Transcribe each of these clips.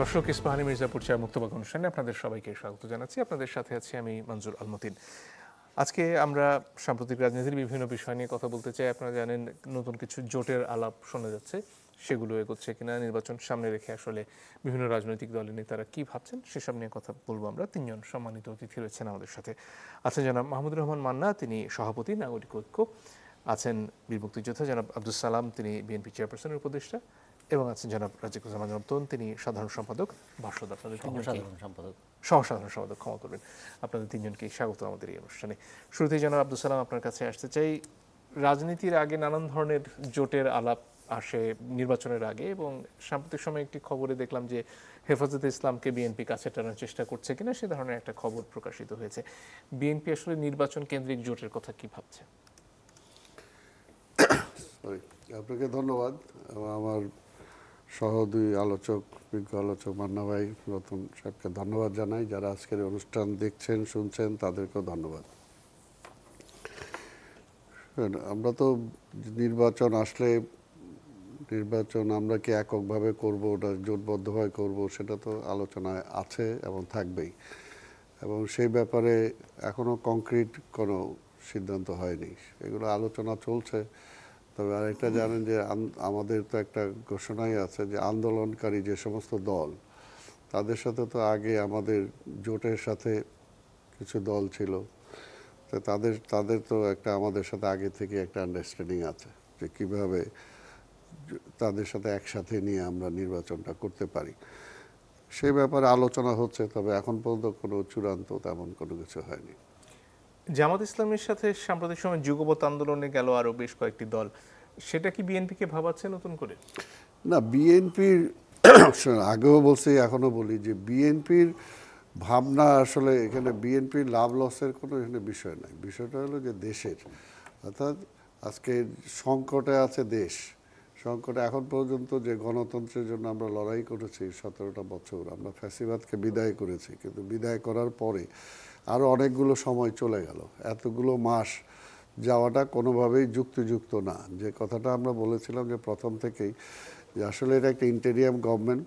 দর্শক, ইস্পাহানি মির্জাপুর চা মুক্তবাক অনুষ্ঠানে আপনাদের সবাইকে স্বাগত জানাচ্ছি। আপনাদের সাথে আছি আমি মনজুর আল মতিন। আজকে আমরা সাম্প্রতিক রাজনীতির বিভিন্ন বিষয় নিয়ে কথা বলতে চাই। আপনারা জানেন নতুন কিছু জোটের আলাপ শোনা যাচ্ছে, সেগুলো এগোচ্ছে কিনা, নির্বাচন সামনে রেখে আসলে বিভিন্ন রাজনৈতিক দলের নেতারা কি ভাবছেন সেসব নিয়ে কথা বলবো আমরা। তিনজন সম্মানিত অতিথি রয়েছেন আমাদের সাথে। আছেন জনাব মাহমুদুর রহমান মান্না, তিনি সভাপতি নাগরিক ঐক্য। আছেন বীর মুক্তিযোদ্ধা জনাব আব্দুল সালাম, তিনি বিএনপি চেয়ারপারসনের উপদেষ্টা। এবং আছেন জনাব রাজিকুজ্জামান রতন, তিনি সাধারণ সম্পাদক ভাস্বদ। আপনাদের সহসাধারণ সম্পাদক, ক্ষমা করবেন। আপনাদের তিনজনকে স্বাগত আমাদের এই অনুষ্ঠানে। শুরুতেই জনাব আব্দুল সালাম, আপনার কাছে আসতে চাই। রাজনীতির আগে নানান ধরনের জোটের আলাপ আসে নির্বাচনের আগে, এবং সাম্প্রতিক সময়ে একটি খবরে দেখলাম যে হেফাজতে ইসলামকে বিএনপি কাছে টানার চেষ্টা করছে কিনা, সে ধরনের একটা খবর প্রকাশিত হয়েছে। বিএনপি আসলে নির্বাচন কেন্দ্রিক জোটের কথা কি ভাবছে? আপনাকে ধন্যবাদ। আমার সহ দুই আলোচক, বিজ্ঞ আলোচক মান্না ভাই, রতন সাহেবকে ধন্যবাদ জানাই। যারা আজকের অনুষ্ঠান দেখছেন, শুনছেন, তাদেরকেও ধন্যবাদ। আমরা তো নির্বাচন আসলে, নির্বাচন আমরা কি এককভাবে করব, ওটা জোটবদ্ধভাবে করব, সেটা তো আলোচনায় আছে এবং থাকবেই। এবং সেই ব্যাপারে এখনও কংক্রিট কোনো সিদ্ধান্ত হয়নি, এগুলো আলোচনা চলছে। তবে আরেকটা জানেন যে আমাদের তো একটা ঘোষণাই আছে যে আন্দোলনকারী যে সমস্ত দল, তাদের সাথে তো আগে আমাদের জোটের সাথে কিছু দল ছিল, তো তাদের তো একটা আমাদের সাথে আগে থেকে একটা আন্ডারস্ট্যান্ডিং আছে যে কিভাবে তাদের সাথে একসাথে নিয়ে আমরা নির্বাচনটা করতে পারি। সেই ব্যাপারে আলোচনা হচ্ছে, তবে এখন পর্যন্ত কোনো চূড়ান্ত তেমন কোনো কিছু হয়নি। জামাত ইসলামের সাথে সাম্প্রতিক সময় যুগপৎ আন্দোলনে গেল আরো বেশ কয়েকটি দল, সেটা কি বিএনপিকে ভাবাচ্ছে নতুন করে? না, বিএনপির আগেও বলছি, এখনো বলি যে বিএনপির ভাবনা আসলে এখানে বিএনপির লাভ লসের কোনো এখানে বিষয় নাই। বিষয়টা হলো যে দেশের, অর্থাৎ আজকে সংকটে আছে দেশ। সংকটে এখন পর্যন্ত যে গণতন্ত্রের জন্য আমরা লড়াই করেছি 17টা বছর, আমরা ফ্যাসিবাদকে বিদায় করেছি, কিন্তু বিদায় করার পরে আরও অনেকগুলো সময় চলে গেল। এতগুলো মাস যাওয়াটা কোনোভাবেই যুক্তিযুক্ত না। যে কথাটা আমরা বলেছিলাম যে প্রথম থেকেই, যে আসলে এটা একটা ইন্টেরিয়াম গভর্নমেন্ট,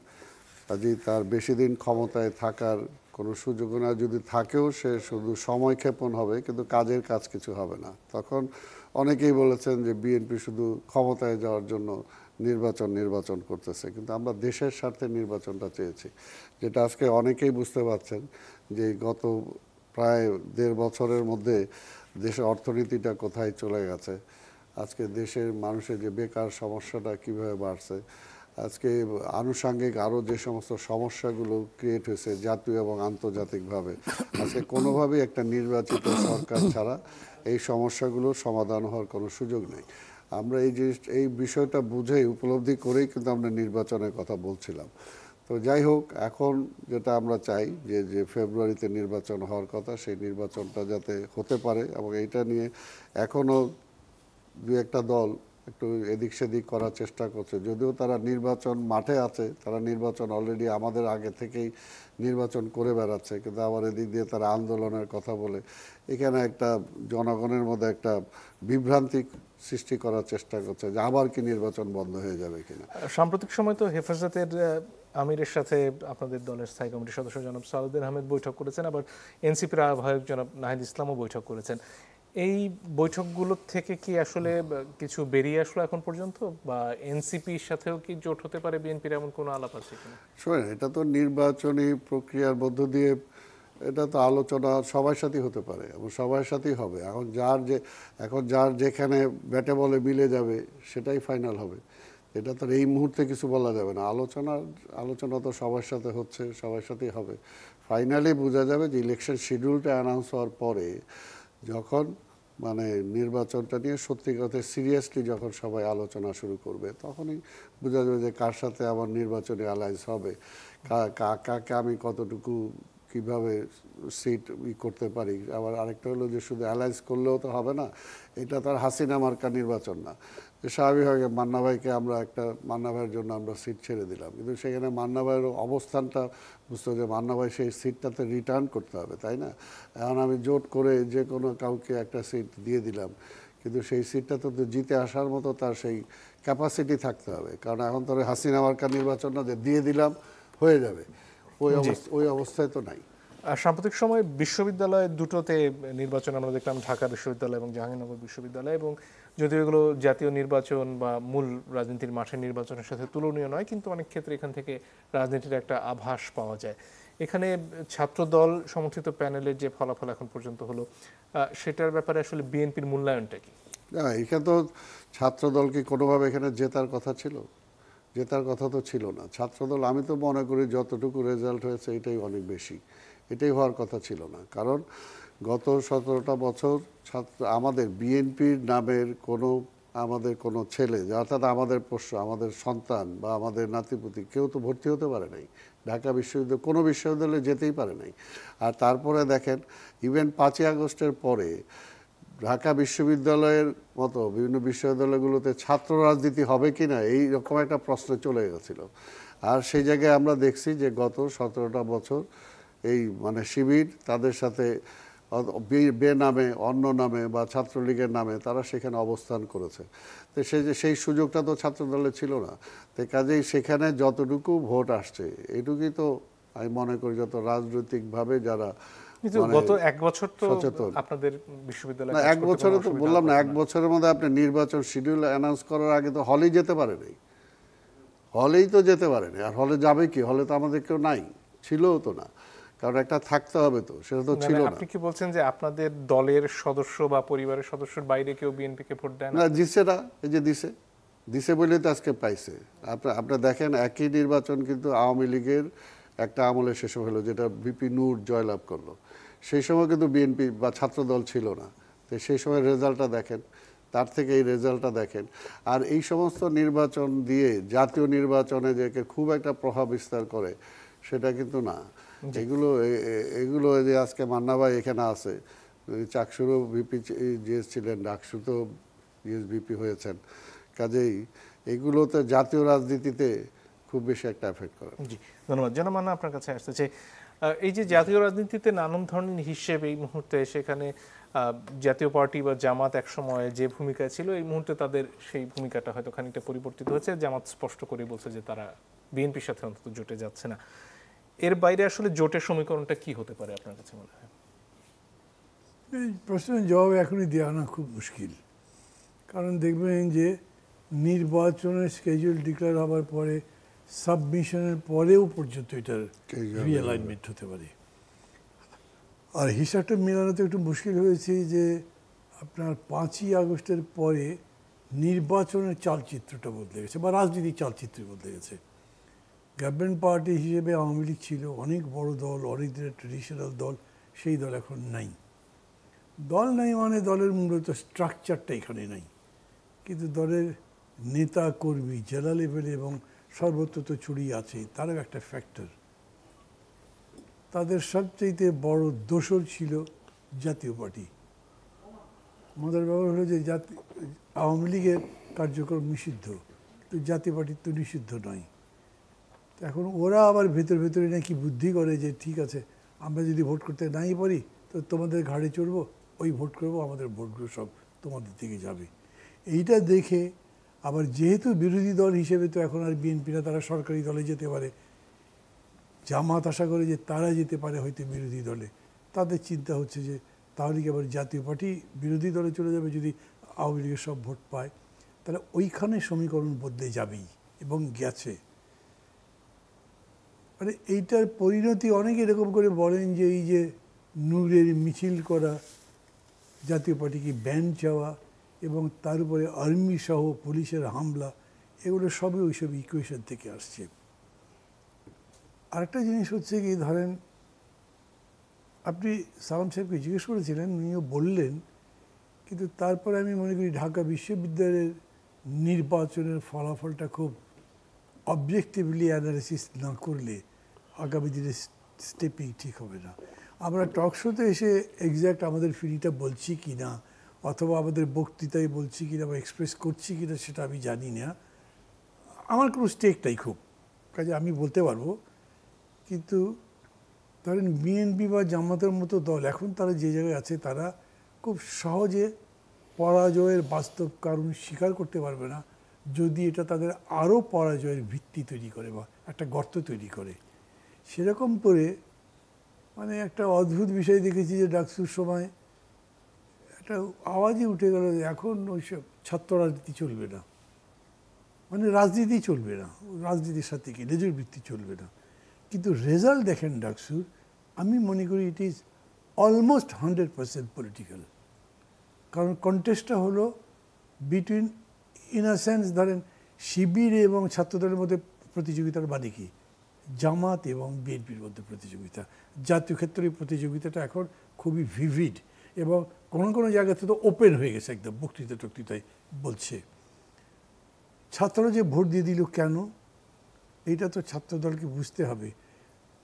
কাজেই তার বেশি দিন ক্ষমতায় থাকার কোনো সুযোগ না, যদি থাকেও সে শুধু সময়ক্ষেপণ হবে, কিন্তু কাজের কাজ কিছু হবে না। তখন অনেকেই বলেছেন যে বিএনপি শুধু ক্ষমতায় যাওয়ার জন্য নির্বাচন করতেছে, কিন্তু আমরা দেশের স্বার্থে নির্বাচনটা চেয়েছি, যেটা আজকে অনেকেই বুঝতে পারছেন যে গত প্রায় 1.5 বছরের মধ্যে দেশের অর্থনীতিটা কোথায় চলে গেছে, আজকে দেশের মানুষের যে বেকার সমস্যাটা কিভাবে বাড়ছে, আজকে আনুষঙ্গিক আরও যে সমস্ত সমস্যাগুলো ক্রিয়েট হয়েছে জাতীয় এবং আন্তর্জাতিকভাবে, আজকে কোনোভাবেই একটা নির্বাচিত সরকার ছাড়া এই সমস্যাগুলোর সমাধান হওয়ার কোনো সুযোগ নেই। আমরা এই বিষয়টা বুঝেই, উপলব্ধি করেই কিন্তু আমরা নির্বাচনের কথা বলছিলাম। তো যাই হোক, এখন যেটা আমরা চাই যে ফেব্রুয়ারিতে নির্বাচন হওয়ার কথা, সেই নির্বাচনটা যাতে হতে পারে, এবং এইটা নিয়ে এখনও দু একটা দল একটু এদিক সেদিক করার চেষ্টা করছে। যদিও তারা নির্বাচন মাঠে আছে, তারা নির্বাচন অলরেডি আমাদের আগে থেকেই নির্বাচন করে বেড়াচ্ছে, কিন্তু আবার এদিক দিয়ে তারা আন্দোলনের কথা বলে এখানে একটা জনগণের মধ্যে একটা বিভ্রান্তি সৃষ্টি করার চেষ্টা করছে যে আবার কি নির্বাচন বন্ধ হয়ে যাবে কিনা। সাম্প্রতিক সময় তো হেফাজতের আমিরের সাথে আপনাদের দলের স্থায়ী কমিটির সদস্য জনাব সালাউদ্দিন আহমেদ বৈঠক করেছেন, আবার এনসিপির আহ্বায়ক জনাব নাহিদ ইসলামও বৈঠক করেছেন। এই বৈঠকগুলো থেকে কি আসলে কিছু বেরিয়ে আসলো এখন পর্যন্ত, বা এনসিপির সাথেও কি জোট হতে পারে বিএনপির, এমন কোনো আলাপ আছে কিনা? শোনেন, এটা তো নির্বাচনী প্রক্রিয়ার মধ্য দিয়ে, এটা তো আলোচনা সবার সাথেই হতে পারে এবং সবার সাথেই হবে। এখন যার যেখানে ব্যাটে বলে মিলে যাবে সেটাই ফাইনাল হবে। এটা তো এই মুহূর্তে কিছু বলা যাবে না। আলোচনা তো সবার সাথে হচ্ছে, সবার সাথেই হবে। ফাইনালি বোঝা যাবে যে ইলেকশন শিডিউলটা অ্যানাউন্স হওয়ার পরে, যখন মানে নির্বাচনটা নিয়ে সত্যিকারে সিরিয়াসলি যখন সবাই আলোচনা শুরু করবে, তখনই বোঝা যাবে যে কার সাথে আবার নির্বাচনী অ্যালায়েন্স হবে, কাকে আমি কতটুকু কিভাবে সিট করতে পারি। আবার আরেকটা হলো যে শুধু অ্যালায়েন্স করলেও তো হবে না, এটা তার হাসিনা মার্কা নির্বাচন না। স্বাভাবিকভাবে মান্না ভাইয়ের জন্য আমরা সিট ছেড়ে দিলাম, কিন্তু সেখানে মান্না ভাইয়ের অবস্থানটা বুঝতে হবে যে মান্না ভাই সেই সিটটাতে রিটার্ন করতে হবে, তাই না? এখন আমি জোট করে যে কোনো কাউকে একটা সিট দিয়ে দিলাম, কিন্তু সেই সিটটাতে তো জিতে আসার মতো তার সেই ক্যাপাসিটি থাকতে হবে। কারণ এখন তো হাসিনা মার্কা নির্বাচন না যে দিয়ে দিলাম হয়ে যাবে, জি। ওই অবস্থায় তো নাই। আর সাম্প্রতিক সময়ে বিশ্ববিদ্যালয় দুটোতে নির্বাচন আমরা দেখলাম, ঢাকা বিশ্ববিদ্যালয় এবং জাহাঙ্গীরনগর বিশ্ববিদ্যালয়, এবং যদিও এগুলো জাতীয় নির্বাচন বা মূল রাজনীতির মাঠের নির্বাচনের সাথে তুলনীয় নয়, কিন্তু অনেক ক্ষেত্রে এখান থেকে রাজনীতির একটা আভাস পাওয়া যায়। এখানে ছাত্রদল সমর্থিত প্যানেলের যে ফলাফল এখন পর্যন্ত হলো, সেটার ব্যাপারে আসলে বিএনপির মূল্যায়নটা কি? না, এখানে তো ছাত্রদল কি কোনোভাবে এখানে জেতার কথা ছিল? জেতার কথা তো ছিল না। ছাত্রদল, আমি তো মনে করি যতটুকু রেজাল্ট হয়েছে এটাই অনেক বেশি, এটাই হওয়ার কথা ছিল না। কারণ গত 17টা বছর আমাদের বিএনপির নামের আমাদের কোনো ছেলে, অর্থাৎ আমাদের পোষ্য, আমাদের সন্তান বা আমাদের নাতিপুতি কেউ তো ভর্তি হতে পারে নাই ঢাকা বিশ্ববিদ্যালয়, কোনো বিশ্ববিদ্যালয়ে যেতেই পারে নাই। আর তারপরে দেখেন, ইভেন 5ই আগস্টের পরে ঢাকা বিশ্ববিদ্যালয়ের মতো বিভিন্ন বিশ্ববিদ্যালয়গুলোতে ছাত্র রাজনীতি হবে কি না এইরকম একটা প্রশ্ন চলে গেছিল। আর সেই জায়গায় আমরা দেখছি যে গত 17টা বছর এই মানে শিবির তাদের সাথে বেনামে, অন্য নামে বা ছাত্রলীগের নামে তারা সেখানে অবস্থান করেছে। তো সেই সুযোগটা তো ছাত্রদলের ছিল না। তো কাজেই সেখানে যতটুকু ভোট আসছে এটুকুই তো আমি মনে করি যত রাজনৈতিকভাবে যারা কিন্তু গত এক বছর তো আপনাদের বিশ্ববিদ্যালয়, এক বছরে তো বললাম না, এক বছরের মধ্যে আপনি নির্বাচন শিডিউল অ্যানাউন্স করার আগে তো হলেই যেতে পারে নাই, হলেই তো যেতে পারে নাই। আর হলে যাবে কি? হলে তো আমাদের কেউ নাই, ছিলও তো না, কারণ একটা থাকতে হবে তো, সেটা তো ছিল না। আপনি কি বলছেন যে আপনাদের দলের সদস্য বা পরিবারের সদস্যের বাইরে কেউ বিএনপি কে ভোট দেয় না? না, দিছে না, এই যে দিছে বলেই তো আজকে পাইছে। আপনার দেখেন, একই নির্বাচন কিন্তু আওয়ামী লীগের একটা আমলে শেষ হলো, যেটা ভিপি নূর জয়লাভ করলো। সেই সময় কিন্তু বিএনপি বা ছাত্রদল ছিল না। তো সেই সময় রেজাল্টটা দেখেন, তার থেকে এই রেজাল্টটা দেখেন। আর এই সমস্ত নির্বাচন দিয়ে জাতীয় নির্বাচনে যে খুব একটা প্রভাব বিস্তার করে সেটা কিন্তু না। এগুলো যে আজকে মান্না ভাই এখানে আছে, চাকসুরও ভিপি জিএস ছিলেন, ডাকসু তো জিএস ভিপি হয়েছেন, কাজেই এগুলোতে জাতীয় রাজনীতিতে খুব বেশি একটা এফেক্ট করে। জি, ধন্যবাদ। জানা মান্না, আপনার কাছে আসতেছে, এই যে জাতীয় রাজনীতিতে নানান ধরনের হিসেব এই মুহূর্তে, সেখানে জাতীয় পার্টি বা জামাত এক সময় যে ভূমিকা ছিল, এই মুহূর্তে তাদের সেই ভূমিকাটা হয়তো খানিকটা পরিবর্তিত হয়েছে। জামাত স্পষ্ট করে বলছে যে তারা বিএনপির সাথে অন্তত জোটে যাচ্ছে না। এর বাইরে আসলে জোটের সমীকরণটা কি হতে পারে আপনার কাছে মনে হয়? এই প্রশ্নের জবাব এখনই দেওয়া না খুব মুশকিল। কারণ দেখবেন যে নির্বাচনের স্কেজুল ডিক্লেয়ার হওয়ার পরে সাবমিশনের পরেও পর্যন্ত এটার রিঅ্যালাইনমেন্ট হতে পারে। আর হিসাবটা মেলানো তো একটু মুশকিল হয়েছে যে আপনার 5ই আগস্টের পরে নির্বাচনের চালচিত্রটা বদলে গেছে, বা রাজনীতির চালচিত্র বদলে গেছে। গভর্নমেন্ট পার্টি হিসেবে আওয়ামী লীগ ছিল অনেক বড় দল, অনেক দিনের ট্রেডিশনাল দল, সেই দল এখন নাই। দল নাই মানে দলের মূলত স্ট্রাকচারটা এখানে নাই, কিন্তু দলের নেতা কর্মী জেলা লেভেলে এবং সর্বত্র তো ছড়িয়ে আছে, তারও একটা ফ্যাক্টর। তাদের সবচেয়ে বড় দোসর ছিল জাতীয় পার্টি। আমাদের ব্যাপার হলো যে আওয়ামী লীগের কার্যক্রম নিষিদ্ধ, তো জাতীয় পার্টির তো নিষিদ্ধ নয়। এখন ওরা আবার ভেতরে নাকি বুদ্ধি করে যে ঠিক আছে, আমরা যদি ভোট করতে নাই পারি তো তোমাদের ঘাড়ে চড়বো, ওই ভোট করবো, আমাদের ভোটগুলো সব তোমাদের দিকে যাবে। এইটা দেখে আবার যেহেতু বিরোধী দল হিসেবে তো এখন আর বিএনপিরা তারা সরকারি দলে যেতে পারে, জামাত আশা করে যে তারা যেতে পারে হয়তো বিরোধী দলে, তাদের চিন্তা হচ্ছে যে তাহলে কি আবার জাতীয় পার্টি বিরোধী দলে চলে যাবে যদি আওয়ামী লীগের সব ভোট পায়, তাহলে ওইখানে সমীকরণ বদলে যাবেই, এবং গেছে। মানে এইটার পরিণতি অনেকে এরকম করে বলেন যে এই যে নূরের মিছিল করা, জাতীয় পার্টিকে ব্যান চাওয়া এবং তার উপরে আর্মি সহ পুলিশের হামলা, এগুলো সবই ওইসব ইকুয়েশন থেকে আসছে। আরেকটা জিনিস হচ্ছে কি, ধরেন আপনি সালাম সাহেবকে জিজ্ঞেস করেছিলেন, উনিও বললেন, কিন্তু তারপরে আমি মনে করি ঢাকা বিশ্ববিদ্যালয়ের নির্বাচনের ফলাফলটা খুব অবজেক্টিভলি অ্যানালিসিস না করলে আগামী দিনে স্টেপিং ঠিক হবে না। আমরা টক শোতে এসে এক্স্যাক্ট আমাদের ফিরিটা বলছি কি না, অথবা আমাদের বক্তৃতায় বলছি কিনা বা এক্সপ্রেস করছি কিনা সেটা আমি জানি না, আমার কোনো স্টেক নাই খুব, কাজে আমি বলতে পারবো। কিন্তু ধরেন বিএনপি বা জামাতের মতো দল এখন তারা যে জায়গায় আছে, তারা খুব সহজে পরাজয়ের বাস্তব কারণ স্বীকার করতে পারবে না যদি এটা তাদের আরও পরাজয়ের ভিত্তি তৈরি করে বা একটা গর্ত তৈরি করে। সেরকম করে মানে একটা অদ্ভুত বিষয় দেখেছি যে ডাকসুর সময় একটা আওয়াজই উঠে গেল যে এখন ওইসব ছাত্র রাজনীতি চলবে না, মানে রাজনীতি চলবে না, রাজনীতির সাথে কি লেজুর ভিত্তি চলবে না। কিন্তু রেজাল্ট দেখেন ডাকসুর, আমি মনে করি ইট ইজ অলমোস্ট 100% পলিটিক্যাল। কারণ কন্টেস্টটা হলো বিটুইন, ইন আ সেন্স ধরেন শিবির এবং ছাত্রদলের মধ্যে প্রতিযোগিতার মানে কি, জামাত এবং বিএনপির মধ্যে প্রতিযোগিতা। জাতীয় ক্ষেত্রে এই প্রতিযোগিতাটা এখন খুবই ভিভিড এবং কোনো কোনো জায়গাতে তো ওপেন হয়ে গেছে, একদম বক্তৃতা টক্তৃতায় বলছে। ছাত্ররা যে ভোট দিয়ে দিল কেন, এইটা তো ছাত্রদলকে বুঝতে হবে।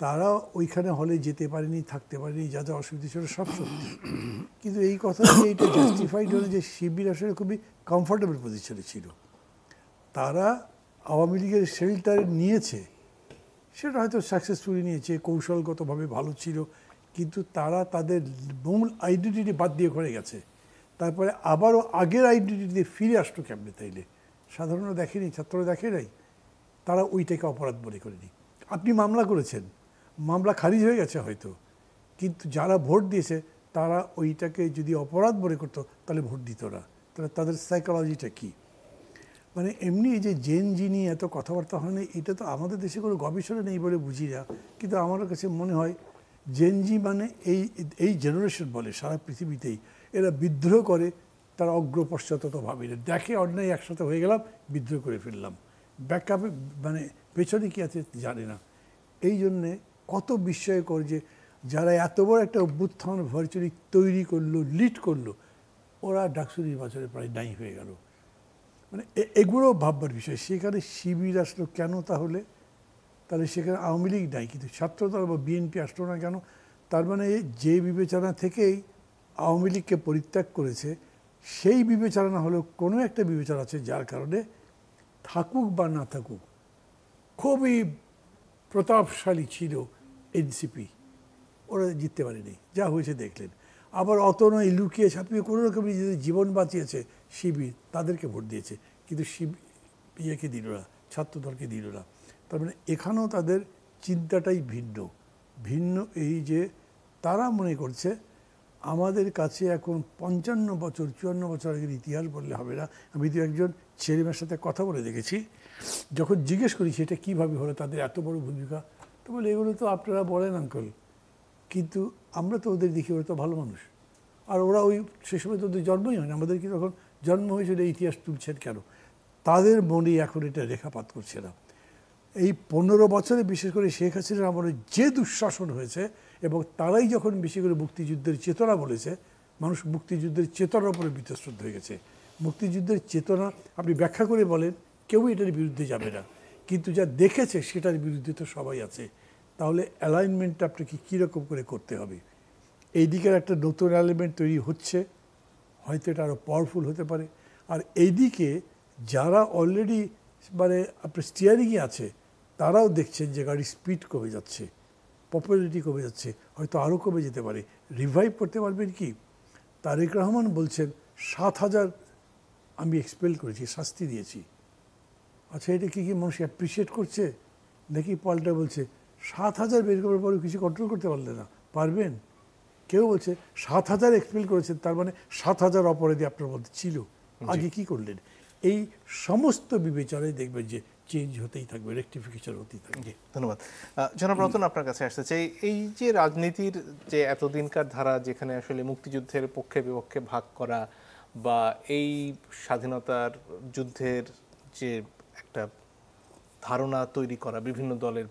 তারা ওইখানে হলে যেতে পারেনি, থাকতে পারেনি, যা যা অসুবিধা ছিল সব সত্যি, কিন্তু এই কথা এইটা জাস্টিফাইড হলো যে শিবির আসলে খুবই কমফোর্টেবল পজিশনে ছিল। তারা আওয়ামী লীগের শেল্টার নিয়েছে, সেটা হয়তো সাকসেসফুলি নিয়েছে, কৌশলগতভাবে ভালো ছিল, কিন্তু তারা তাদের মূল আইডেন্টিটি বাদ দিয়ে করে গেছে। তারপরে আবারও আগের আইডেন্টিটিতে ফিরে আসতো কেমনে তাইলে? সাধারণত দেখেনি, ছাত্ররা দেখে নাই, তারা ওইটাকে অপরাধ মনে করেনি। আপনি মামলা করেছেন, মামলা খারিজ হয়ে গেছে হয়তো, কিন্তু যারা ভোট দিয়েছে তারা ওইটাকে যদি অপরাধ মনে করতো তাহলে ভোট দিত না। তাহলে তাদের সাইকোলজিটা কী? মানে এমনি যে জেন জিনি এত কথাবার্তা হয় না, এটা তো আমাদের দেশে কোনো গবেষণা নেই বলে বুঝি না, কিন্তু আমার কাছে মনে হয় জেনজি মানে এই জেনারেশন বলে সারা পৃথিবীতেই, এরা বিদ্রোহ করে, তারা অগ্রপশ্চাৎ ভাবে না, দেখে অন্যায় একসাথে হয়ে গেলাম, বিদ্রোহ করে ফেললাম, ব্যাকআপে মানে পেছনে কী আছে জানে না। এই জন্যে কত বিস্ময়কর যে যারা এত বড় একটা অভ্যুত্থান ভার্চুয়ালি তৈরি করলো, লিড করলো, ওরা ডাকসু নির্বাচনে প্রায় নাই হয়ে গেল। মানে এগুলো ভাববার বিষয়। সেখানে শিবির আসলো কেন তাহলে? তাহলে সেখানে আওয়ামী লীগ নাই, কিন্তু ছাত্রদল বা বিএনপি আসলো না কেন? তার মানে যে বিবেচনা থেকেই আওয়ামী লীগকে পরিত্যাগ করেছে, সেই বিবেচনা হলো কোনো একটা বিবেচনা আছে যার কারণে থাকুক বা না থাকুক খুবই প্রতাপশালী ছিল এনসিপি, ওরা জিততে পারেনি, যা হয়েছে দেখলেন। আবার অত নয়, লুকিয়ে ছাপিয়ে কোনো রকমই জীবন বাঁচিয়েছে শিবির, তাদেরকে ভোট দিয়েছে, কিন্তু ইয়েকে দিল না, ছাত্রদলকে দিল না। তার মানে এখানেও তাদের চিন্তাটাই ভিন্ন। ভিন্ন এই যে তারা মনে করছে আমাদের কাছে এখন 55 বছর 54 বছর আগের ইতিহাস বললে হবে না। আমি তো একজন ছেলেমেয়ের সাথে কথা বলে দেখেছি, যখন জিজ্ঞেস করি সেটা কীভাবে হলো তাদের এত বড় ভূমিকা, তো বলে এগুলো তো আপনারা বলেন আঙ্কল, কিন্তু আমরা তো ওদের দেখি ওরা তো ভালো মানুষ, আর ওরা ওই সে সময় তো ওদের জন্মই হয় না, আমাদের কি তখন জন্ম হয়েছিল, ইতিহাস তুলছেন কেন? তাদের মনে এখন এটা রেখাপাত করছে না। এই 15 বছরে বিশেষ করে শেখ হাসিনার আমলে যে দুঃশাসন হয়েছে, এবং তারাই যখন বেশি করে মুক্তিযুদ্ধের চেতনা বলেছে, মানুষ মুক্তিযুদ্ধের চেতনার উপরে বিতশ্রদ্ধ হয়ে গেছে। মুক্তিযুদ্ধের চেতনা আপনি ব্যাখ্যা করে বলেন, কেউ এটার বিরুদ্ধে যাবে না, কিন্তু যা দেখেছে সেটার বিরুদ্ধে তো সবাই আছে। তাহলে অ্যালাইনমেন্টটা আপনাকে কীরকম করে করতে হবে? এই দিকের একটা নতুন এলিমেন্ট তৈরি হচ্ছে, হয়তো এটা আরও পাওয়ারফুল হতে পারে। আর এইদিকে যারা অলরেডি মানে আপনার স্টিয়ারিংয়ে আছে, তারাও দেখছেন যে গাড়ির স্পিড কমে যাচ্ছে, পপুলারিটি কমে যাচ্ছে, হয়তো আরও কমে যেতে পারে। রিভাইভ করতে পারবেন কি? তারেক রহমান বলছেন 7,000 আমি এক্সপেল করেছি, শাস্তি দিয়েছি। আচ্ছা, এটা কি মানুষ অ্যাপ্রিসিয়েট করছে? নাকি পাল্টা বলছে 7,000 বের করার পরে কিছু কন্ট্রোল করতে পারলে না, পারবেন? কেউ বলছে 7,000 এক্সপেল করেছেন, তার মানে 7,000 অপরাধী আপনার মধ্যে ছিল, আগে কি করলেন? এই সমস্ত বিবেচনায় দেখবেন যে চেঞ্জ হতেই থাকবে, রেকটিফিকেশন হতেই থাকবে। ধন্যবাদ। জনাব রতন, আপনার কাছে আসতে চাই, এই যে রাজনীতির যে এতদিনকার ধারা, যেখানে আসলে মুক্তিযুদ্ধের পক্ষে বিপক্ষে ভাগ করা বা এই স্বাধীনতার যুদ্ধের যে একটা ধারণা তৈরি করা, বিভিন্ন দলের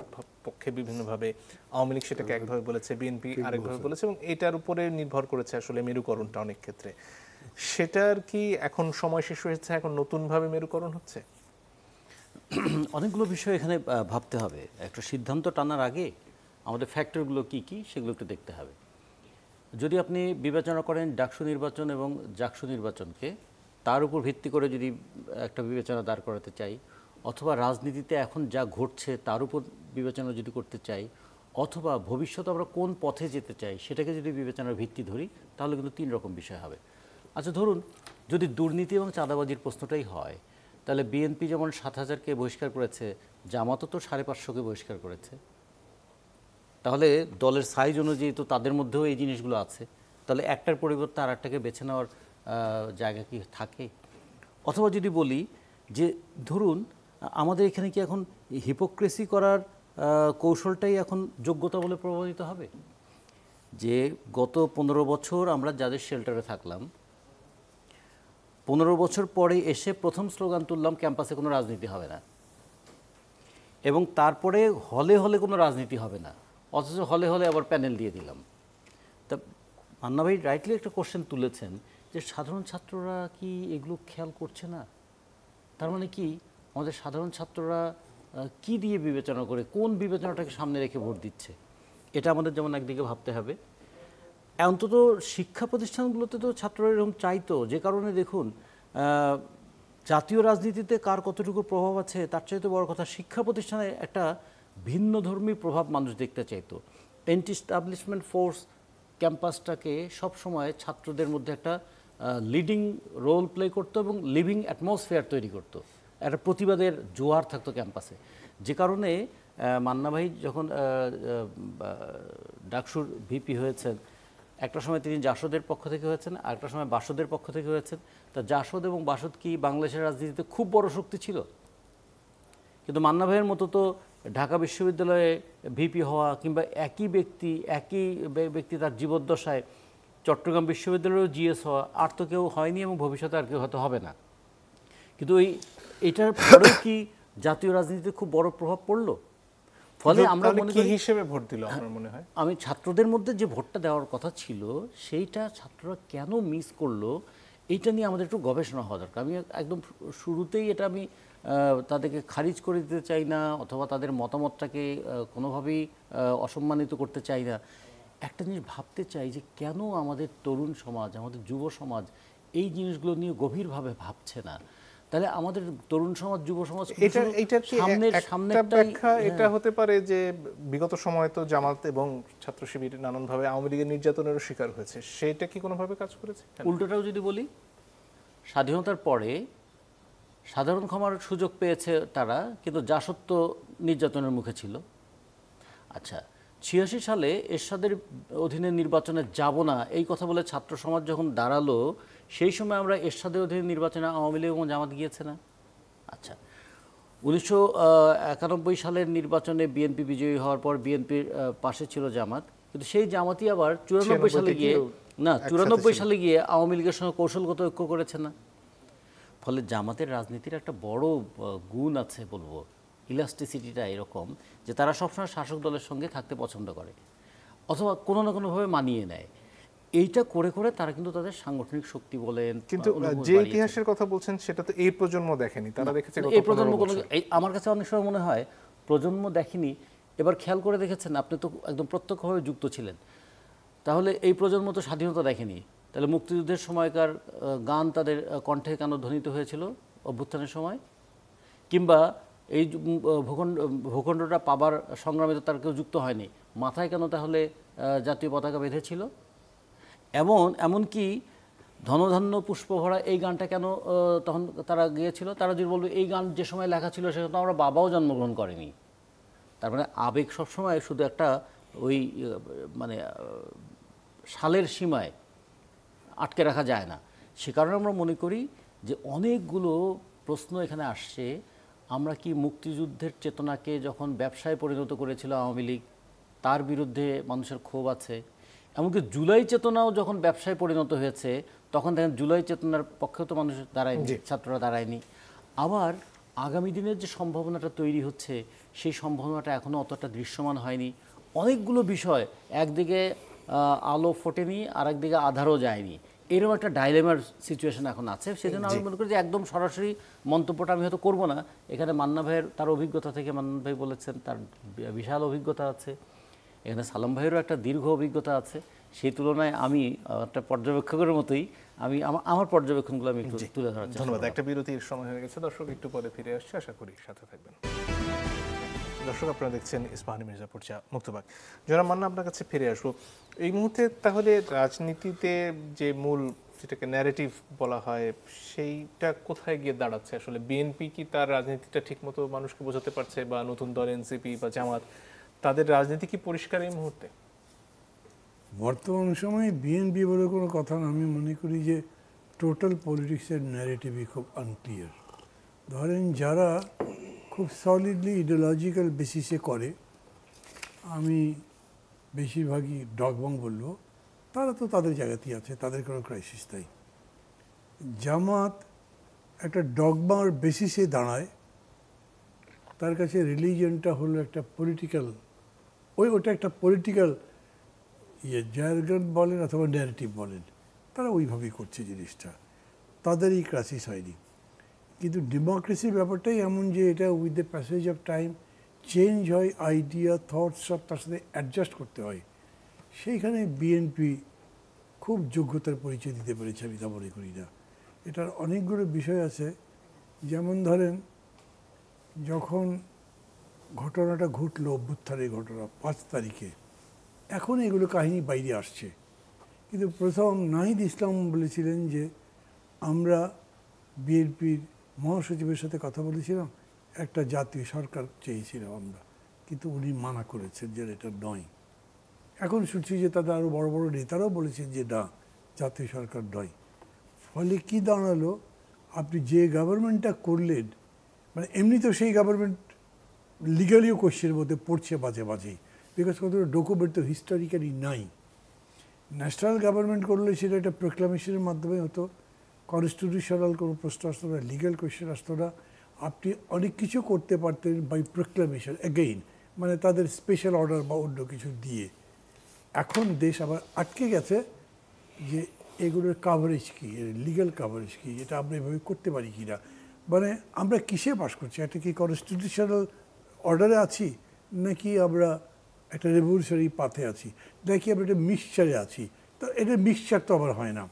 পক্ষে বিভিন্নভাবে, আওয়ামী লীগ সেটাকে একভাবে বলেছে, বিএনপি আরেকভাবে বলেছে, এবং এটার উপরে নির্ভর করেছে আসলে মেরুকরণটা অনেক ক্ষেত্রে। সেটার কি এখন সময় শেষ হয়েছে, এখন নতুনভাবে মেরুকরণ হচ্ছে? অনেকগুলো বিষয় এখানে ভাবতে হবে। একটা সিদ্ধান্ত টানার আগে আমাদের ফ্যাক্টরগুলো কি কি সেগুলো একটু দেখতে হবে। যদি আপনি বিবেচনা করেন ডাকসু নির্বাচন এবং জাকসু নির্বাচনকে, তার উপর ভিত্তি করে যদি একটা বিবেচনা দাঁড় করাতে চাই, অথবা রাজনীতিতে এখন যা ঘটছে তার উপর বিবেচনা যদি করতে চাই, অথবা ভবিষ্যতে আমরা কোন পথে যেতে চাই সেটাকে যদি বিবেচনার ভিত্তি ধরি, তাহলে কিন্তু 3 রকম বিষয় হবে। আচ্ছা, ধরুন যদি দুর্নীতি এবং চাঁদাবাজির প্রশ্নটাই হয়, তাহলে বিএনপি যেমন 7,000-কে বহিষ্কার করেছে, জামাতও তো 550-কে বহিষ্কার করেছে। তাহলে দলের সাইজ অনুযায়ী তো তাদের মধ্যেও এই জিনিসগুলো আছে, তাহলে একটার পরিবর্তে আর একটাকে বেছে নেওয়ার জায়গা কি থাকে? অথবা যদি বলি যে ধরুন আমাদের এখানে কি এখন হিপোক্রেসি করার কৌশলটাই এখন যোগ্যতা বলে প্রমাণিত হবে? যে গত 15 বছর আমরা যাদের শেল্টারে থাকলাম, 15 বছর পরে এসে প্রথম স্লোগান তুললাম ক্যাম্পাসে কোনো রাজনীতি হবে না, এবং তারপরে হলে হলে কোনো রাজনীতি হবে না, অথচ হলে হলে আবার প্যানেল দিয়ে দিলাম। তা মান্না ভাই রাইটলি একটা কোশ্চেন তুলেছেন যে সাধারণ ছাত্ররা কি এগুলো খেয়াল করছে না? তার মানে কি আমাদের সাধারণ ছাত্ররা কি দিয়ে বিবেচনা করে, কোন বিবেচনাটাকে সামনে রেখে ভোট দিচ্ছে? এটা আমাদের যেমন একদিকে ভাবতে হবে। অন্তত শিক্ষা প্রতিষ্ঠানগুলোতে তো ছাত্ররা এরকম চাইতো, যে কারণে দেখুন জাতীয় রাজনীতিতে কার কতটুকু প্রভাব আছে তার চাইতে বড় কথা শিক্ষা প্রতিষ্ঠানে একটা ভিন্নধর্মী প্রভাব মানুষ দেখতে চাইতো। এন্টি এস্টাবলিশমেন্ট ফোর্স ক্যাম্পাসটাকে সবসময় ছাত্রদের মধ্যে একটা লিডিং রোল প্লে করতো এবং লিভিং অ্যাটমসফিয়ার তৈরি করতো, একটা প্রতিবাদের জোয়ার থাকতো ক্যাম্পাসে। যে কারণে মান্না ভাই যখন ডাকসুর ভিপি হয়েছেন, একটা সময় তিনি জাসদের পক্ষ থেকে হয়েছেন, আরেকটা সময় বাসদের পক্ষ থেকে হয়েছেন। তা জাসদ এবং বাসদ কি বাংলাদেশের রাজনীতিতে খুব বড় শক্তি ছিল? কিন্তু মান্না ভাইয়ের মতো তো ঢাকা বিশ্ববিদ্যালয়ে ভিপি হওয়া কিংবা একই ব্যক্তি তার জীবদ্দশায় চট্টগ্রাম বিশ্ববিদ্যালয়েও জিএস হওয়া আর তো কেউ হয়নি এবং ভবিষ্যতে আর কেউ হয়তো হবে না। কিন্তু এটার পরেও কি জাতীয় রাজনীতিতে খুব বড় প্রভাব পড়লো? ফলে আমরা মনে কি করি হিসেবে ভোট দিল আপনার মনে হয়? আমি ছাত্রদের মধ্যে যে ভোটটা দেওয়ার কথা ছিল সেইটা ছাত্ররা কেন মিস করলো এইটা নিয়ে আমাদের একটু গবেষণা হওয়া দরকার। আমি একদম শুরুতেই এটা আমি তাদেরকে খারিজ করে দিতে চাই না, অথবা তাদের মতামতটাকে কোনোভাবেই অসম্মানিত করতে চাই না। একটা জিনিস ভাবতে চাই যে কেন আমাদের তরুণ সমাজ, আমাদের যুব সমাজ এই জিনিসগুলো নিয়ে গভীরভাবে ভাবছে না। তাহলে আমাদের তরুণ সমাজ, যুব সমাজ এইটার কি একটা ব্যাখ্যা এটা হতে পারে যে বিগত সময়ে তো জামাত এবং ছাত্র শিবির নানানভাবে আওয়ামী লীগের নির্যাতনেরও শিকার হয়েছে, সেটা কি কোনোভাবে কাজ করেছে? উল্টোটাও যদি বলি, স্বাধীনতার পরে সাধারণ ক্ষমার সুযোগ পেয়েছে তারা, কিন্তু জাসত্ব নির্যাতনের মুখে ছিল। আচ্ছা, 86 সালে এরশাদের অধীনে নির্বাচনে যাব না এই কথা বলে ছাত্র সমাজ যখন দাঁড়ালো, সেই সময় আমরা এরশাদের অধীনে নির্বাচনে আওয়ামী লীগ এবং জামাত গিয়েছে না? আচ্ছা, 1991 সালের নির্বাচনে বিএনপি বিজয়ী হওয়ার পর বিএনপির পাশে ছিল জামাত, কিন্তু সেই জামাতই আবার 94 সালে গিয়ে আওয়ামী লীগের সঙ্গে কৌশলগত ঐক্য করেছে না? ফলে জামাতের রাজনীতির একটা বড় গুণ আছে বলবো, ইলাস্টিসিটিটা এরকম যে তারা সবসময় শাসক দলের সঙ্গে থাকতে পছন্দ করে অথবা কোনো না কোনোভাবে মানিয়ে নেয়। এইটা করে করে তারা কিন্তু তাদের সাংগঠনিক শক্তি বলেন। কিন্তু যে ইতিহাসের কথা বলছেন সেটা তো এই প্রজন্ম দেখেনি, তারা দেখেছে এই প্রজন্ম আমার কাছে অনেক সময় মনে হয় প্রজন্ম দেখেনি। এবার খেয়াল করে দেখেছেন, আপনি তো একদম প্রত্যক্ষভাবে যুক্ত ছিলেন, তাহলে এই প্রজন্ম তো স্বাধীনতা দেখেনি। তাহলে মুক্তিযুদ্ধের সময়কার গান তাদের কণ্ঠে কেন ধ্বনিত হয়েছিল অভ্যুত্থানের সময়? কিংবা এই ভূখণ্ডটা পাবার সংগ্রামে তো তার কেউ যুক্ত হয়নি, মাথায় কেন তাহলে জাতীয় পতাকা বেঁধেছিল? এমনকি ধনধান্য পুষ্পভরা এই গানটা কেন তখন তারা গিয়েছিল? তারা যদি বলবে এই গান যে সময় লেখা ছিল সেখানে তো আমরা বাবাও জন্মগ্রহণ করেনি। তার মানে আবেগ সবসময় শুধু একটা ওই মানে সালের সীমায় আটকে রাখা যায় না। সে কারণে আমরা মনে করি যে অনেকগুলো প্রশ্ন এখানে আসছে। আমরা কি মুক্তিযুদ্ধের চেতনাকে যখন ব্যবসায় পরিণত করেছিল আওয়ামী লীগ, তার বিরুদ্ধে মানুষের ক্ষোভ আছে। এমনকি জুলাই চেতনাও যখন ব্যবসায় পরিণত হয়েছে তখন দেখেন জুলাই চেতনার পক্ষেও তো মানুষ দাঁড়ায়নি, ছাত্ররা দাঁড়ায়নি। আবার আগামী দিনের যে সম্ভাবনাটা তৈরি হচ্ছে সেই সম্ভাবনাটা এখনও অতটা দৃশ্যমান হয়নি। অনেকগুলো বিষয়, একদিকে আলো ফোটেনি আর একদিকে আধারও যায়নি, এরকম একটা ডাইলেমার সিচুয়েশন এখন আছে। সেজন্য আমি মনে করি যে একদম সরাসরি মন্তব্যটা আমি হয়তো করবো না। এখানে মান্না ভাইয়ের তার অভিজ্ঞতা থেকে, মান্না ভাই বলেছেন তার বিশাল অভিজ্ঞতা আছে, এখানে সালাম ভাইয়েরও একটা দীর্ঘ অভিজ্ঞতা আছে। সেই তুলনায় আমি একটা পর্যবেক্ষকের মতোই আমি আমার পর্যবেক্ষণগুলো আমি একটু তুলে ধরার চেষ্টা করব। ধন্যবাদ। একটা বিরতির সময় হয়ে গেছে দর্শক, একটু পরে ফিরে আসছে, আশা করি সাথে থাকবেন। দর্শক, আপনারা দেখছেন ইস্পাহানি মির্জাপুর চা মুক্তবাগ। জনাব মান্না, আপনার কাছে ফিরে আসবো এই মুহূর্তে। তাহলে রাজনীতিতে যে মূল যেটাকে ন্যারেটিভ বলা হয় সেইটা কোথায় গিয়ে দাঁড়াচ্ছে আসলে? বিএনপি কি তার রাজনীতিটা ঠিকমতো মানুষকে বোঝাতে পারছে, বা নতুন দল এনসিপি বা জামাত তাদের রাজনীতি কি পরিষ্কার এই মুহূর্তে? বর্তমান সময়ে বিএনপি বলে কোনো কথা না। আমি মনে করি যে টোটাল পলিটিক্সের ন্যারেটিভই খুব আনক্লিয়ার। ধরেন যারা খুব সলিডলি ইডিওলজিক্যাল বেসিসে করে, আমি বেশিরভাগই ডগবং বলবো, তারা তো তাদের জায়গাতেই আছে, তাদের কোনো ক্রাইসিস নাই। জামাত একটা ডগমার বেসিসে দাঁড়ায়, তার কাছে রিলিজিয়নটা হলো একটা পলিটিক্যাল, ওটা একটা পলিটিক্যাল জার্গন বলেন অথবা ন্যারেটিভ বলেন, তারা ওইভাবেই করছে জিনিসটা, তাদের এই ক্রাইসিস হয়নি। কিন্তু ডেমোক্রেসির ব্যাপারটাই এমন যে এটা with the passage of time change হয়, আইডিয়া থটস সব তার সাথে অ্যাডজাস্ট করতে হয়। সেইখানে বিএনপি খুব যোগ্যতার পরিচয় দিতে পেরেছে, আমি তা মনে করি না। এটার অনেকগুলো বিষয় আছে, যেমন ধরেন যখন ঘটনাটা ঘটলো, অভ্যুত্থানের ঘটনা 5 তারিখে, এখন এগুলো কাহিনী বাইরে আসছে। কিন্তু প্রথম নাহিদ ইসলাম বলেছিলেন যে আমরা বিএনপির মহাসচিবের সাথে কথা বলেছিলাম, একটা জাতীয় সরকার চেয়েছিলাম আমরা, কিন্তু উনি মানা করেছেন যে এটা নয়। এখন শুনছি যে তাদের আরও বড় বড় নেতারাও বলেছেন যে না, জাতীয় সরকার নয়। ফলে কি দাঁড়ালো, আপনি যে গভর্নমেন্টটা করলেন, মানে এমনি তো সেই গভর্নমেন্ট লিগালিও কোশ্চেনের মধ্যে পড়ছে মাঝে মাঝেই, বিকজ কতগুলো ডকুমেন্ট তো হিস্টোরিক্যালি নাই। ন্যাশনাল গভর্নমেন্ট করলে সেটা একটা প্রোক্লামেশনের মাধ্যমে হতো, কনস্টিটিউশনাল কোনো প্রশ্ন আসতো না, লিগ্যাল কোয়েশ্চেন আসতো না, আপনি অনেক কিছু করতে পারতেন বাই প্রোক্লামেশন এগেইন, মানে তাদের স্পেশাল অর্ডার বা অন্য কিছু দিয়ে। এখন দেশ আবার আটকে গেছে যে এগুলোর কাভারেজ কী, লিগ্যাল কাভারেজ কী, এটা আমরা এভাবে করতে পারি কি না। মানে আমরা কিসে বাস করছি, একটা কি কনস্টিটিউশনাল অর্ডারে আছি, নাকি আমরা একটা রেভলিউশনারি পাথে আছি, নাকি আমরা একটা মিক্সচারে আছি। তো এটা মিক্সচার তো আবার হয় না।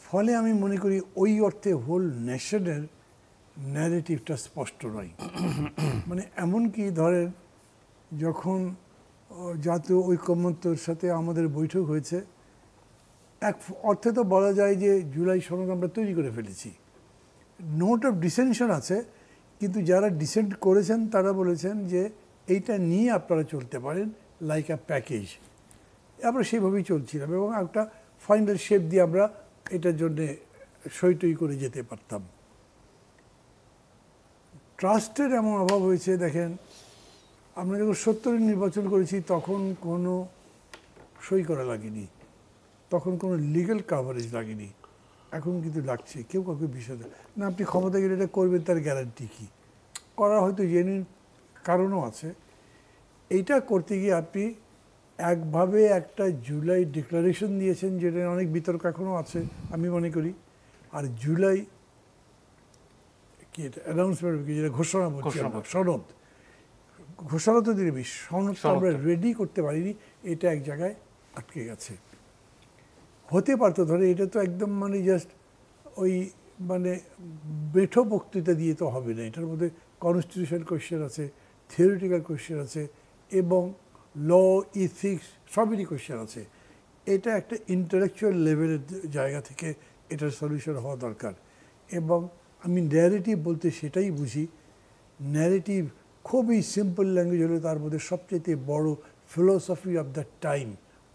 ফলে আমি মনে করি ওই অর্থে হোল নেশনের ন্যারেটিভটা স্পষ্ট নয়। মানে এমনকি ধরেন যখন জাতীয় ঐকমত্যের সাথে আমাদের বৈঠক হয়েছে, এক অর্থে তো বলা যায় যে জুলাই সনদ আমরা তৈরি করে ফেলেছি, নোট অফ ডিসেনশন আছে, কিন্তু যারা ডিসেন্ট করেছেন তারা বলেছেন যে এইটা নিয়ে আপনারা চলতে পারেন লাইক আ প্যাকেজ। আমরা সেভাবেই চলছিলাম এবং একটা ফাইনাল শেপ দিয়ে আমরা এটার জন্যে সই করে যেতে পারতাম। ট্রাস্টের এমন অভাব হয়েছে, দেখেন আমরা যখন 70 নির্বাচন করেছি তখন কোনো সই করা লাগেনি, তখন কোনো লিগ্যাল কাভারেজ লাগেনি, এখন কিন্তু লাগছে। কেউ কাউকে বিষয় না, আপনি ক্ষমতা গেলে এটা করবেন, তার গ্যারান্টি কী? করা হয়তো জেনুইন কারণও আছে। এইটা করতে গিয়ে আপনি একভাবে একটা জুলাই ডিক্লারেশন দিয়েছেন, যেটা অনেক বিতর্ক এখনও আছে আমি মনে করি, আর জুলাই কি এটা অ্যানাউন্সমেন্ট কি যেটা ঘোষণা বলছি, সনদ, ঘোষণা তো দিলে সনদ তো আমরা রেডি করতে পারিনি, এটা এক জায়গায় আটকে গেছে। হতে পারতো, ধরে এটা তো একদম মানে জাস্ট ওই মানে বেঠো বক্তৃতা দিয়ে তো হবে না, এটার মধ্যে কনস্টিটিউশন কোয়েশ্চেন আছে, থিওরিটিক্যাল কোয়েশ্চেন আছে এবং ল ইথিক্স সবেরই কোয়েশ্চেন আছে। এটা একটা ইন্টেলেকচুয়াল লেভেলের জায়গা থেকে এটার সলিউশন হওয়া দরকার। এবং আমি ন্যারেটিভ বলতে সেটাই বুঝি, ন্যারেটিভ খুবই সিম্পল ল্যাঙ্গুয়েজ হলে তার মধ্যে সবচেয়ে বড় philosophy of the time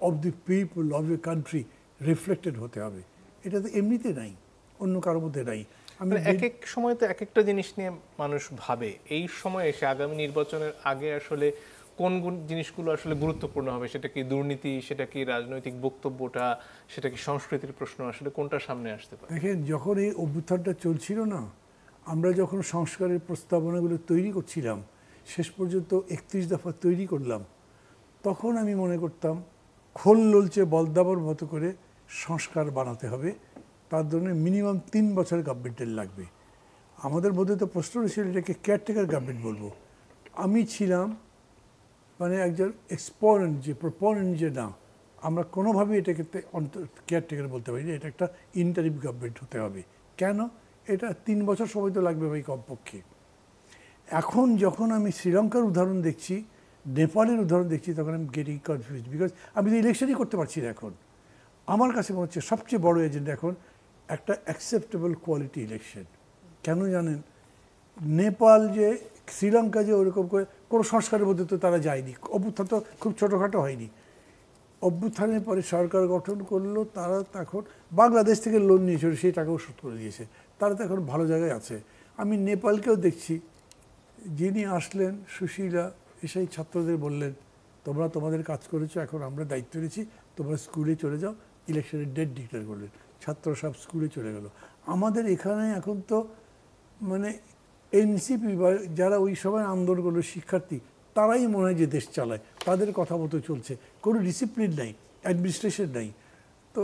of the people of a country reflected হতে হবে। এটা তো এমনিতে নাই, অন্য কারোর মধ্যে নাই। আমি এক এক সময় তো এক একটা জিনিস নিয়ে মানুষ ভাবে, এই সময় এসে আগামী নির্বাচনের আগে আসলে কোন জিনিসগুলো আসলে গুরুত্বপূর্ণ হবে, সেটা কি দুর্নীতি, সেটা কি রাজনৈতিক বক্তব্যটা, সেটা কি সংস্কৃতির প্রশ্ন, আসলে কোনটা সামনে আসতে পারে? দেখেন যখন এই অভ্যুত্থানটা চলছিল না, আমরা যখন সংস্কারের প্রস্তাবনাগুলো তৈরি করছিলাম, শেষ পর্যন্ত 31 দফা তৈরি করলাম, তখন আমি মনে করতাম খোল ললচে বলদাবার মতো করে সংস্কার বানাতে হবে, তার জন্য মিনিমাম 3 বছর গভর্নমেন্টের লাগবে। আমাদের মধ্যে তো প্রশ্ন ছিল এটাকে কেয়ারটেকার গভর্নমেন্ট বলবো। আমি ছিলাম মানে একজন এক্সপোনেন্ট, যে প্রপোনেন্ট যে না, আমরা কোনোভাবেই এটাকে কেয়ারটেকার বলতে পারি না, এটা একটা ইন্টারিম গভর্নমেন্ট হতে হবে। কেন? এটা 3 বছর সময় তো লাগবে ভাই কমপক্ষে। এখন যখন আমি শ্রীলঙ্কার উদাহরণ দেখছি, নেপালের উদাহরণ দেখছি, তখন আমি গেটিং কনফিউজ, বিকজ আমি তো ইলেকশনই করতে পারছি না। এখন আমার কাছে মনে হচ্ছে সবচেয়ে বড় এজেন্ডা এখন একটা অ্যাকসেপ্টেবল কোয়ালিটি ইলেকশন। কেন জানেন? নেপাল যে শ্রীলঙ্কা যে ওরকম করে কোনো সংস্কারের মধ্যে তো তারা যায়নি, অভ্যুত্থান তো খুব ছোটোখাটো হয়নি। অভ্যুত্থানের পরে সরকার গঠন করলো, তারা তখন বাংলাদেশ থেকে লোন নিয়েছিল, সেই টাকাও শোধ করে দিয়েছে, তারা তো এখন ভালো জায়গায় আছে। আমি নেপালকেও দেখছি, যিনি আসলেন সুশীলা এসেই ছাত্রদের বললেন তোমরা তোমাদের কাজ করেছো, এখন আমরা দায়িত্ব নিয়েছি, তোমরা স্কুলে চলে যাও, ইলেকশনের ডেট ডিক্লেয়ার করলেন, ছাত্র সব স্কুলে চলে গেল। আমাদের এখানে এখন তো মানে এনসিপি বা যারা ওই সময় আন্দোলন করলো শিক্ষার্থী, তারাই মনে হয় যে দেশ চালায়, তাদের কথা মতো চলছে, কোনো ডিসিপ্লিন নাই, অ্যাডমিনিস্ট্রেশন নাই। তো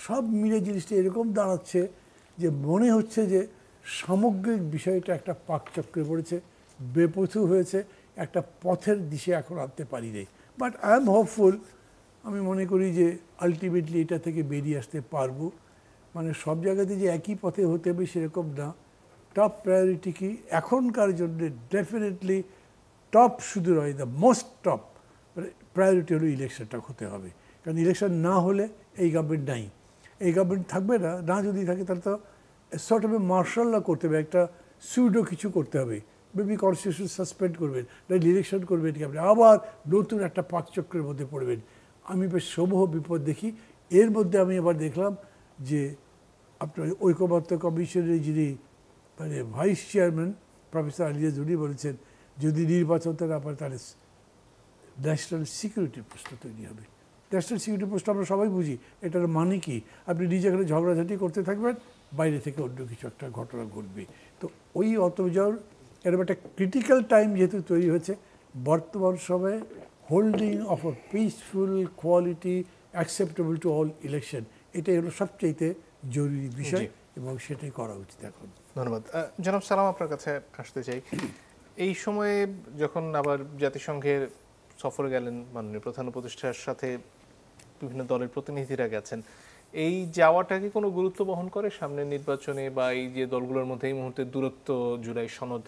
সব মিলে জিনিসটা এরকম দাঁড়াচ্ছে যে মনে হচ্ছে যে সামগ্রিক বিষয়টা একটা পাকচক্রে পড়েছে, বেপথু হয়েছে, একটা পথের দিশে এখন আনতে পারি নাই। বাট আই এম হোপফুল, আমি মনে করি যে আলটিমেটলি এটা থেকে বেরিয়ে আসতে পারবো। মানে সব জায়গাতে যে একই পথে হতে হবে সেরকম না। টপ প্রায়োরিটি কি এখনকার জন্য? ডেফিনেটলি টপ শুধু নয়, দ্য মোস্ট টপ প্রায়োরিটি হলো ইলেকশনটা হতে হবে। কারণ ইলেকশন না হলে এই গভর্নমেন্ট নাই, এই গভর্নমেন্ট থাকবে না। না যদি থাকে তাহলে তো সর্ট অফ মার্শাল ল করতে হবে, একটা সুডো কিছু করতে হবে, মেবি কনস্টিটিউশন সাসপেন্ড করবেন, নাহলে ইলেকশন করবেন, আপনি আবার নতুন একটা পাকচক্রের মধ্যে পড়বেন। আমি বেশ সমূহ বিপদ দেখি। এর মধ্যে আমি এবার দেখলাম যে আপনার ঐকমত্য কমিশনের যিনি মানে ভাইস চেয়ারম্যান প্রফেসর আলিয়াজ, উনি বলেছেন যদি নির্বাচনটা না পারে তাহলে ন্যাশনাল সিকিউরিটি প্রশ্ন তৈরি হবে। ন্যাশনাল সিকিউরিটি প্রশ্ন আমরা সবাই বুঝি, এটার মানে কি? আপনি নিজে এখানে ঝগড়াঝাটি করতে থাকবেন, বাইরে থেকে অন্য কিছু একটা ঘটনা ঘটবে। তো ওই অতজর এরকম একটা ক্রিটিক্যাল টাইম যেহেতু তৈরি হয়েছে, বর্তমান সময়ে holding of a peaceful quality acceptable to all election, এটাই হলো সবচাইতে জরুরি বিষয় এবং সেটাই করা উচিত এখন। ধন্যবাদ। জনাব সালাম, আপনার কাছে আসতে চাই। এই সময়ে যখন আবার জাতিসংঘের সফরে গেলেন মাননীয় প্রধান উপদেষ্টার সাথে বিভিন্ন দলের প্রতিনিধিরা গেছেন, এই যাওয়াটা কি কোনো গুরুত্ব বহন করে সামনের নির্বাচনে, বা এই যে দলগুলোর মধ্যে এই মুহূর্তে দূরত্ব জুলাই সনদ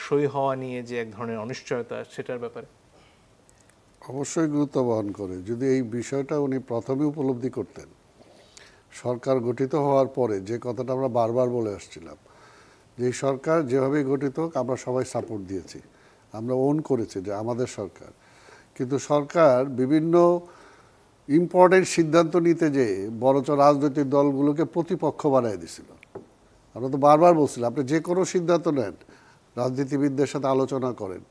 সই হওয়া নিয়ে যে এক ধরনের অনিশ্চয়তা, সেটার ব্যাপারে? অবশ্যই গুরুত্ব বহন করে। যদি এই বিষয়টা উনি প্রথমে উপলব্ধি করতেন, সরকার গঠিত হওয়ার পরে যে কথাটা আমরা বারবার বলে আসছিলাম, যে এই সরকার যেভাবে গঠিত হোক আমরা সবাই সাপোর্ট দিয়েছি, আমরা ওন করেছি যে আমাদের সরকার। কিন্তু সরকার বিভিন্ন ইম্পর্টেন্ট সিদ্ধান্ত নিতে যেয়ে বরঞ্চ রাজনৈতিক দলগুলোকে প্রতিপক্ষ বানিয়ে দিছিল। আমরা তো বারবার বলছিলাম আপনি যে কোনো সিদ্ধান্ত নেন, রাজনীতিবিদদের সাথে আলোচনা করেন,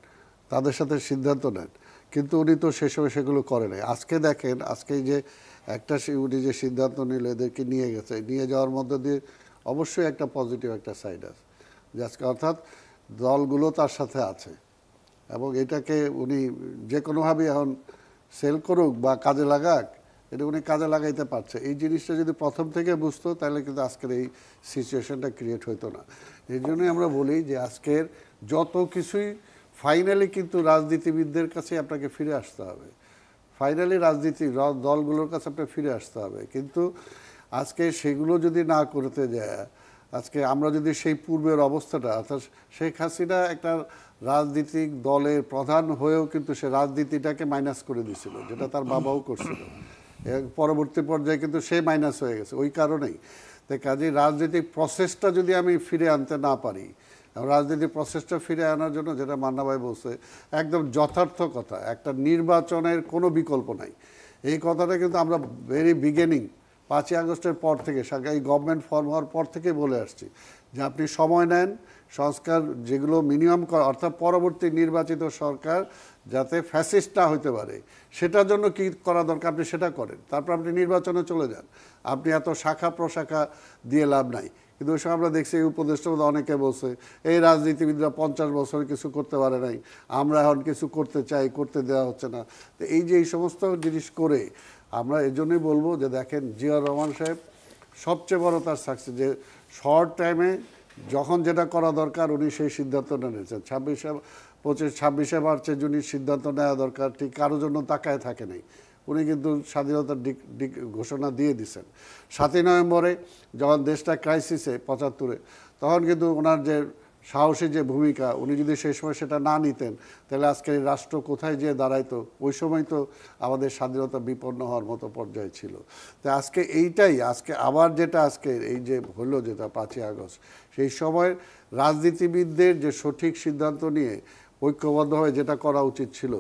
তাদের সাথে সিদ্ধান্ত নেন, কিন্তু উনি তো সে সময় সেগুলো করে নাই। আজকে দেখেন, আজকে যে একটা উনি যে সিদ্ধান্ত নিল, এদেরকে নিয়ে গেছে, নিয়ে যাওয়ার মধ্যে দিয়ে অবশ্যই একটা পজিটিভ একটা সাইড আছে, যে আজকে অর্থাৎ দলগুলো তার সাথে আছে এবং এটাকে উনি যে কোনোভাবে এখন সেল করুক বা কাজে লাগাক, এটা উনি কাজে লাগাইতে পারছে। এই জিনিসটা যদি প্রথম থেকে বুঝতো তাহলে কিন্তু আজকের এই সিচুয়েশনটা ক্রিয়েট হতো না। এই জন্যই আমরা বলি যে আজকের যত কিছুই ফাইনালি কিন্তু রাজনীতিবিদদের কাছে আপনাকে ফিরে আসতে হবে, ফাইনালি রাজনীতি দলগুলোর কাছে আপনাকে ফিরে আসতে হবে। কিন্তু আজকে সেগুলো যদি না করতে যায়, আজকে আমরা যদি সেই পূর্বের অবস্থাটা, অর্থাৎ শেখ হাসিনা একটা রাজনৈতিক দলের প্রধান হয়েও কিন্তু সে রাজনীতিটাকে মাইনাস করে দিয়েছিল, যেটা তার বাবাও করছিল। পরবর্তী পর্যায়ে কিন্তু সে মাইনাস হয়ে গেছে ওই কারণেই। তাই কাজেই রাজনৈতিক প্রসেসটা যদি আমি ফিরে আনতে না পারি, রাজনৈতিক প্রসেসটা ফিরে আনার জন্য যেটা মান্না ভাই বলছে একদম যথার্থ কথা, একটা নির্বাচনের কোনো বিকল্প নাই। এই কথাটা কিন্তু আমরা ভেরি বিগিনিং 5ই আগস্টের পর থেকে, এই গভর্নমেন্ট ফর্ম হওয়ার পর থেকে বলে আসছি যে আপনি সময় নেন, সংস্কার যেগুলো মিনিমাম অর্থাৎ পরবর্তী নির্বাচিত সরকার যাতে ফ্যাসিস্ট না হতে পারে, সেটার জন্য কি করা দরকার আপনি সেটা করেন, তারপর আপনি নির্বাচনে চলে যান। আপনি এত শাখা প্রশাখা দিয়ে লাভ নাই। কিন্তু ওই সময় আমরা দেখছি এই উপদেষ্টা অনেকে বলছে এই রাজনীতিবিদরা 50 বছর কিছু করতে পারে নাই, আমরা এখন কিছু করতে চাই, করতে দেওয়া হচ্ছে না। তো এই যে এই সমস্ত জিনিস করে আমরা এই জন্যই বলবো যে দেখেন জিয়াউর রহমান সাহেব সবচেয়ে বড় তার সাকসেস যে শর্ট টাইমে যখন যেটা করা দরকার উনি সেই সিদ্ধান্তটা নিয়েছেন। 26শে মার্চে যিনি সিদ্ধান্ত নেওয়া দরকার ঠিক কারোর জন্য তাকায় থাকে নাই, উনি কিন্তু স্বাধীনতার ঘোষণা দিয়ে দিয়েছেন। 7ই নভেম্বরে যখন দেশটা ক্রাইসিসে 75-এ, তখন কিন্তু ওনার যে সাহসী যে ভূমিকা, উনি যদি সেই সময় সেটা না নিতেন তাহলে আজকের এই রাষ্ট্র কোথায় যেয়ে দাঁড়াইতো। ওই সময় তো আমাদের স্বাধীনতা বিপন্ন হওয়ার মতো পর্যায়ে ছিল। তো আজকে এইটাই, আজকে আবার যেটা আজকে এই যে হলো যেটা 5ই আগস্ট, সেই সময় রাজনীতিবিদদের যে সঠিক সিদ্ধান্ত নিয়ে ঐক্যবদ্ধভাবে যেটা করা উচিত ছিল,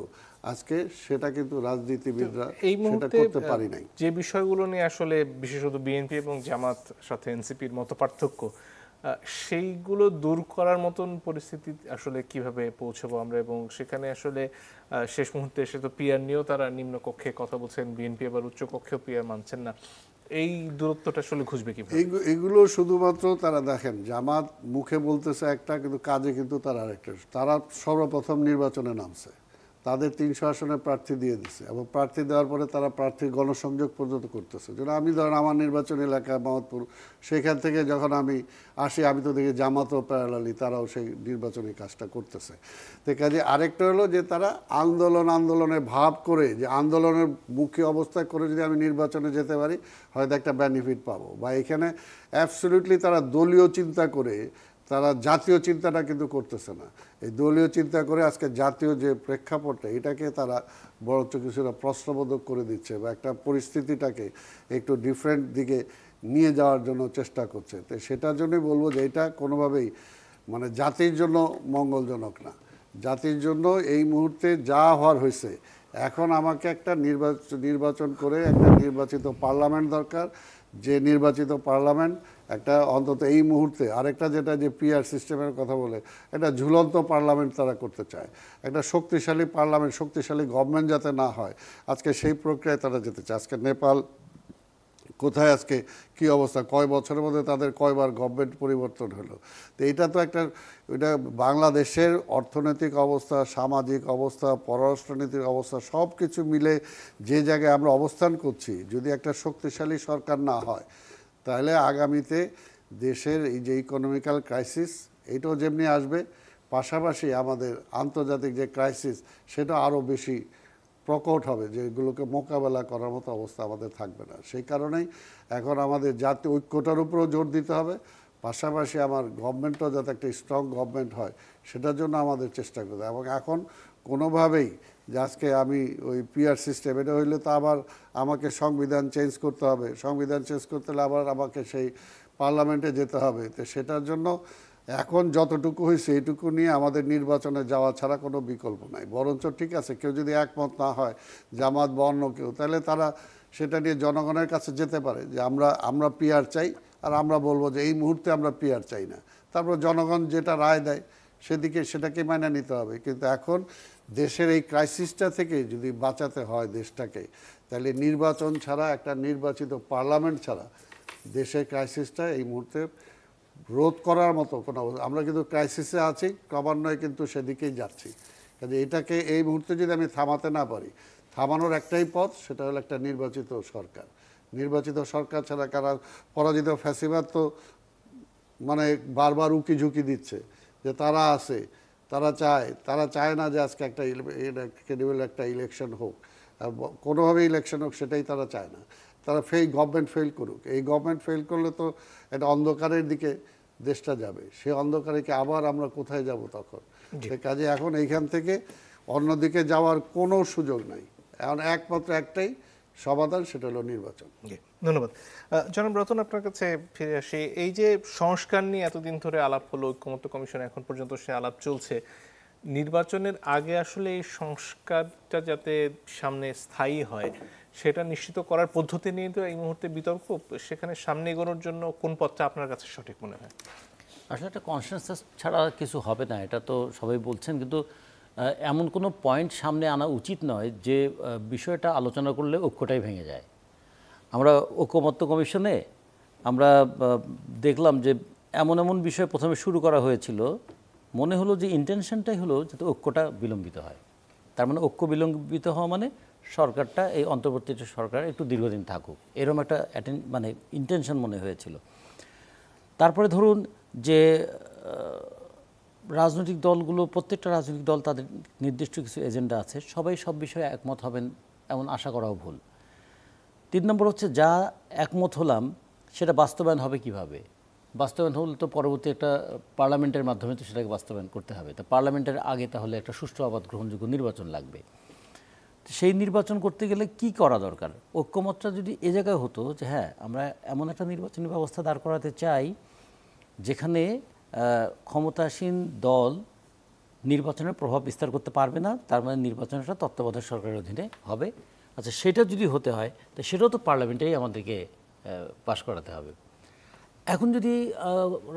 আজকে সেটা কিন্তু রাজনীতিবিদরা এই সেটা মুহূর্তে করতে পারি নাই। যে বিষয়গুলো নিয়ে আসলে বিশেষত বিএনপি এবং জামাত সাথে এনসিপির মত পার্থক্য, সেইগুলো দূর করার মতন পরিস্থিতি আসলে কিভাবে পৌঁছবো আমরা, এবং সেখানে আসলে শেষ মুহূর্তে এসে তো পিআর নিয়েও তারা নিম্ন কক্ষে কথা বলছেন, বিএনপি আবার উচ্চ কক্ষেও পিআর মানছেন না। এই দূরত্বটা আসলে ঘুষবে কিভাবে? এগুলো শুধুমাত্র তারা দেখেন, জামাত মুখে বলতেছে একটা, কিন্তু কাজে কিন্তু তারা আরেকটা। তারা সর্বপ্রথম নির্বাচনে নামছে, তাদের 300 আসনে প্রার্থী দিয়ে দিছে, এবং প্রার্থী দেওয়ার পরে তারা প্রার্থীর গণসংযোগ পর্যন্ত করতেছে। যেটা আমি ধরেন আমার নির্বাচন এলাকা মোহাম্মদপুর, সেখান থেকে যখন আমি আসি আমি তো দেখি জামাতও প্যারালালি তারাও সেই নির্বাচনী কাজটা করতেছে। তো কাজে আরেকটা হলো যে তারা আন্দোলনের ভাব করে, যে আন্দোলনের মুখী অবস্থায় করে যদি আমি নির্বাচনে যেতে পারি হয়তো একটা বেনিফিট পাবো, বা এখানে অ্যাবসলিউটলি তারা দলীয় চিন্তা করে, তারা জাতীয় চিন্তাটা কিন্তু করতেছে না। এই দলীয় চিন্তা করে আজকে জাতীয় যে প্রেক্ষাপটটা, এটাকে তারা বরঞ্চ কিছুটা প্রশ্নবোধক করে দিচ্ছে, বা একটা পরিস্থিতিটাকে একটু ডিফারেন্ট দিকে নিয়ে যাওয়ার জন্য চেষ্টা করছে। তো সেটার জন্যই বলবো যে এটা কোনোভাবেই মানে জাতির জন্য মঙ্গলজনক না। জাতির জন্য এই মুহূর্তে যা হওয়ার হয়েছে, এখন আমাকে একটা নির্বাচন করে একটা নির্বাচিত পার্লামেন্ট দরকার। যে নির্বাচিত পার্লামেন্ট একটা অন্তত এই মুহূর্তে, আরেকটা যেটা যে পিআর সিস্টেমের কথা বলে, একটা ঝুলন্ত পার্লামেন্ট তারা করতে চায়। একটা শক্তিশালী পার্লামেন্ট, শক্তিশালী গভর্নমেন্ট যাতে না হয়, আজকে সেই প্রক্রিয়ায় তারা যেতে চায়। আজকে নেপাল কোথায়, আজকে কি অবস্থা, কয় বছরের মধ্যে তাদের কয়বার গভর্নমেন্ট পরিবর্তন হলো। তো এটা তো একটা, এটা বাংলাদেশের অর্থনৈতিক অবস্থা, সামাজিক অবস্থা, পররাষ্ট্রনীতির অবস্থা সব কিছু মিলে যে জায়গায় আমরা অবস্থান করছি, যদি একটা শক্তিশালী সরকার না হয় তাহলে আগামীতে দেশের এই যে ইকোনমিক্যাল ক্রাইসিস এটাও যেমনি আসবে, পাশাপাশি আমাদের আন্তর্জাতিক যে ক্রাইসিস সেটা আরও বেশি প্রকট হবে, যে এগুলোকে মোকাবেলা করার মতো অবস্থা আমাদের থাকবে না। সেই কারণেই এখন আমাদের জাতীয় ঐক্যটার উপরেও জোর দিতে হবে, পাশাপাশি আমার গভর্নমেন্টও যাতে একটা স্ট্রং গভর্নমেন্ট হয় সেটার জন্য আমাদের চেষ্টা করতে হবে। এবং এখন কোনোভাবেই যে আজকে আমি ওই পিআর সিস্টেম, এটা হইলে তো আবার আমাকে সংবিধান চেঞ্জ করতে হবে, সংবিধান চেঞ্জ করতে হলে আবার আমাকে সেই পার্লামেন্টে যেতে হবে। তো সেটার জন্য এখন যতটুকু হয়েছে এইটুকু নিয়ে আমাদের নির্বাচনে যাওয়া ছাড়া কোনো বিকল্প নাই। বরঞ্চ ঠিক আছে, কেউ যদি একমত না হয়, জামাত বা অন্য কেউ, তাহলে তারা সেটা নিয়ে জনগণের কাছে যেতে পারে যে আমরা পিআর চাই, আর আমরা বলবো যে এই মুহূর্তে আমরা পিআর চাই না। তারপর জনগণ যেটা রায় দেয় সেটাকে মেনে নিতে হবে। কিন্তু এখন দেশের এই ক্রাইসিসটা থেকে যদি বাঁচাতে হয় দেশটাকে, তাহলে নির্বাচন ছাড়া, একটা নির্বাচিত পার্লামেন্ট ছাড়া দেশের ক্রাইসিসটা এই মুহূর্তে রোধ করার মতো কোনো অবস্থা, আমরা কিন্তু ক্রাইসিসে আছি, ক্রমান্বয়ে কিন্তু সেদিকেই যাচ্ছি। কাজে এটাকে এই মুহূর্তে যদি আমি থামাতে না পারি, থামানোর একটাই পথ, সেটা হলো একটা নির্বাচিত সরকার। নির্বাচিত সরকার ছাড়া, কারণ পরাজিত ফ্যাসিবাদ তো মানে বারবার উকি ঝুঁকি দিচ্ছে যে তারা আছে, তারা চায় না যে আজকে একটা ক্রেডিবল একটা ইলেকশন হোক, কোনোভাবে ইলেকশন হোক সেটাই তারা চায় না। তারা গভর্নমেন্ট ফেল করুক, এই গভর্নমেন্ট ফেল করলে তো একটা অন্ধকারের দিকে দেশটা যাবে, সেই অন্ধকারে কি আবার আমরা কোথায় যাব তখন? সে কাজে এখন এইখান থেকে অন্যদিকে যাওয়ার কোনো সুযোগ নাই। এখন একমাত্র একটাই সমাধান, সেটা হলো নির্বাচন। ধন্যবাদ। জনাব রতন, আপনার কাছে ফিরে আসি। এই যে সংস্কার নিয়ে এতদিন ধরে আলাপ হলো, ঐক্যমত্য কমিশন এখন পর্যন্ত সে আলাপ চলছে, নির্বাচনের আগে আসলে এই সংস্কারটা যাতে সামনে স্থায়ী হয় সেটা নিশ্চিত করার পদ্ধতি নিয়ে তো এই মুহূর্তে বিতর্ক। সেখানে সামনে এগোনোর জন্য কোন পথটা আপনার কাছে সঠিক মনে হয়? আসলে একটা কনসেনসাস ছাড়া কিছু হবে না, এটা তো সবাই বলছেন, কিন্তু এমন কোনো পয়েন্ট সামনে আনা উচিত নয় যে বিষয়টা আলোচনা করলে ঐক্যটাই ভেঙে যায়। আমরা ঐক্যমত্য কমিশনে আমরা দেখলাম যে এমন বিষয় প্রথমে শুরু করা হয়েছিল, মনে হলো যে ইন্টেনশনটাই হলো যাতে ঐক্যটা বিলম্বিত হয়। তার মানে ঐক্য বিলম্বিত হওয়া মানে সরকারটা, এই অন্তর্বর্তী সরকার একটু দীর্ঘদিন থাকুক, এরকম একটা মানে ইন্টেনশন মনে হয়েছিল। তারপরে ধরুন যে রাজনৈতিক দলগুলো, প্রত্যেকটা রাজনৈতিক দল তাদের নির্দিষ্ট কিছু এজেন্ডা আছে, সবাই সব বিষয়ে একমত হবেন এমন আশা করাও ভুল। 3 নম্বর হচ্ছে যা একমত হলাম সেটা বাস্তবায়ন হবে কিভাবে। বাস্তবায়ন হলে তো পরবর্তী একটা পার্লামেন্টের মাধ্যমে তো সেটাকে বাস্তবায়ন করতে হবে। তো পার্লামেন্টের আগে তাহলে একটা সুষ্ঠু অবাধ গ্রহণযোগ্য নির্বাচন লাগবে। সেই নির্বাচন করতে গেলে কি করা দরকার? ঐক্যমতটা যদি এ জায়গায় হতো যে হ্যাঁ আমরা এমন একটা নির্বাচনী ব্যবস্থা দাঁড় করাতে চাই যেখানে ক্ষমতাসীন দল নির্বাচনের প্রভাব বিস্তার করতে পারবে না, তার মানে নির্বাচনটা তত্ত্বাবধায়ক সরকারের অধীনে হবে। আচ্ছা, সেটা যদি হতে হয় তো সেটাও তো পার্লামেন্টেই আমাদেরকে পাশ করাতে হবে। এখন যদি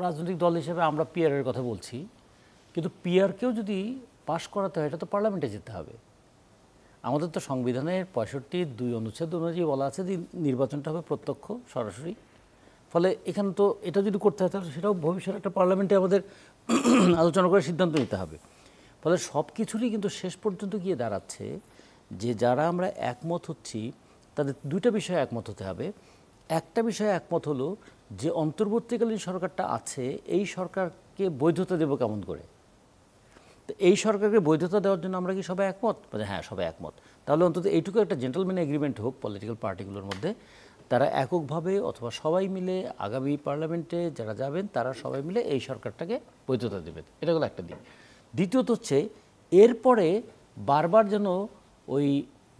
রাজনৈতিক দল হিসেবে আমরা পিআরের কথা বলছি, কিন্তু পিআরকেও যদি পাশ করাতে হয় এটা তো পার্লামেন্টে যেতে হবে। আমাদের তো সংবিধানের 65(2) অনুচ্ছেদ অনুযায়ী বলা আছে যে নির্বাচনটা হবে প্রত্যক্ষ সরাসরি। ফলে এখানে তো এটা যদি করতে হয় তাহলে সেটাও ভবিষ্যতে একটা পার্লামেন্টে আমাদের আলোচনা করে সিদ্ধান্ত নিতে হবে। ফলে সব কিছুরই কিন্তু শেষ পর্যন্ত গিয়ে দাঁড়াচ্ছে যে যারা আমরা একমত হচ্ছি তাদের দুইটা বিষয়ে একমত হতে হবে। একটা বিষয়ে একমত হলো যে অন্তর্বর্তীকালীন সরকারটা আছে এই সরকারকে বৈধতা দেব কেমন করে। তো এই সরকারকে বৈধতা দেওয়ার জন্য আমরা কি সবাই একমত? হ্যাঁ, সবাই একমত। তাহলে অন্তত এইটুকু একটা জেন্টলম্যান এগ্রিমেন্ট হোক পলিটিক্যাল পার্টিগুলোর মধ্যে, তারা এককভাবে অথবা সবাই মিলে আগামী পার্লামেন্টে যারা যাবেন তারা সবাই মিলে এই সরকারটাকে বৈধতা দেবেন। এটা হলো একটা দিক। দ্বিতীয়ত হচ্ছে এরপরে বারবার যেন ওই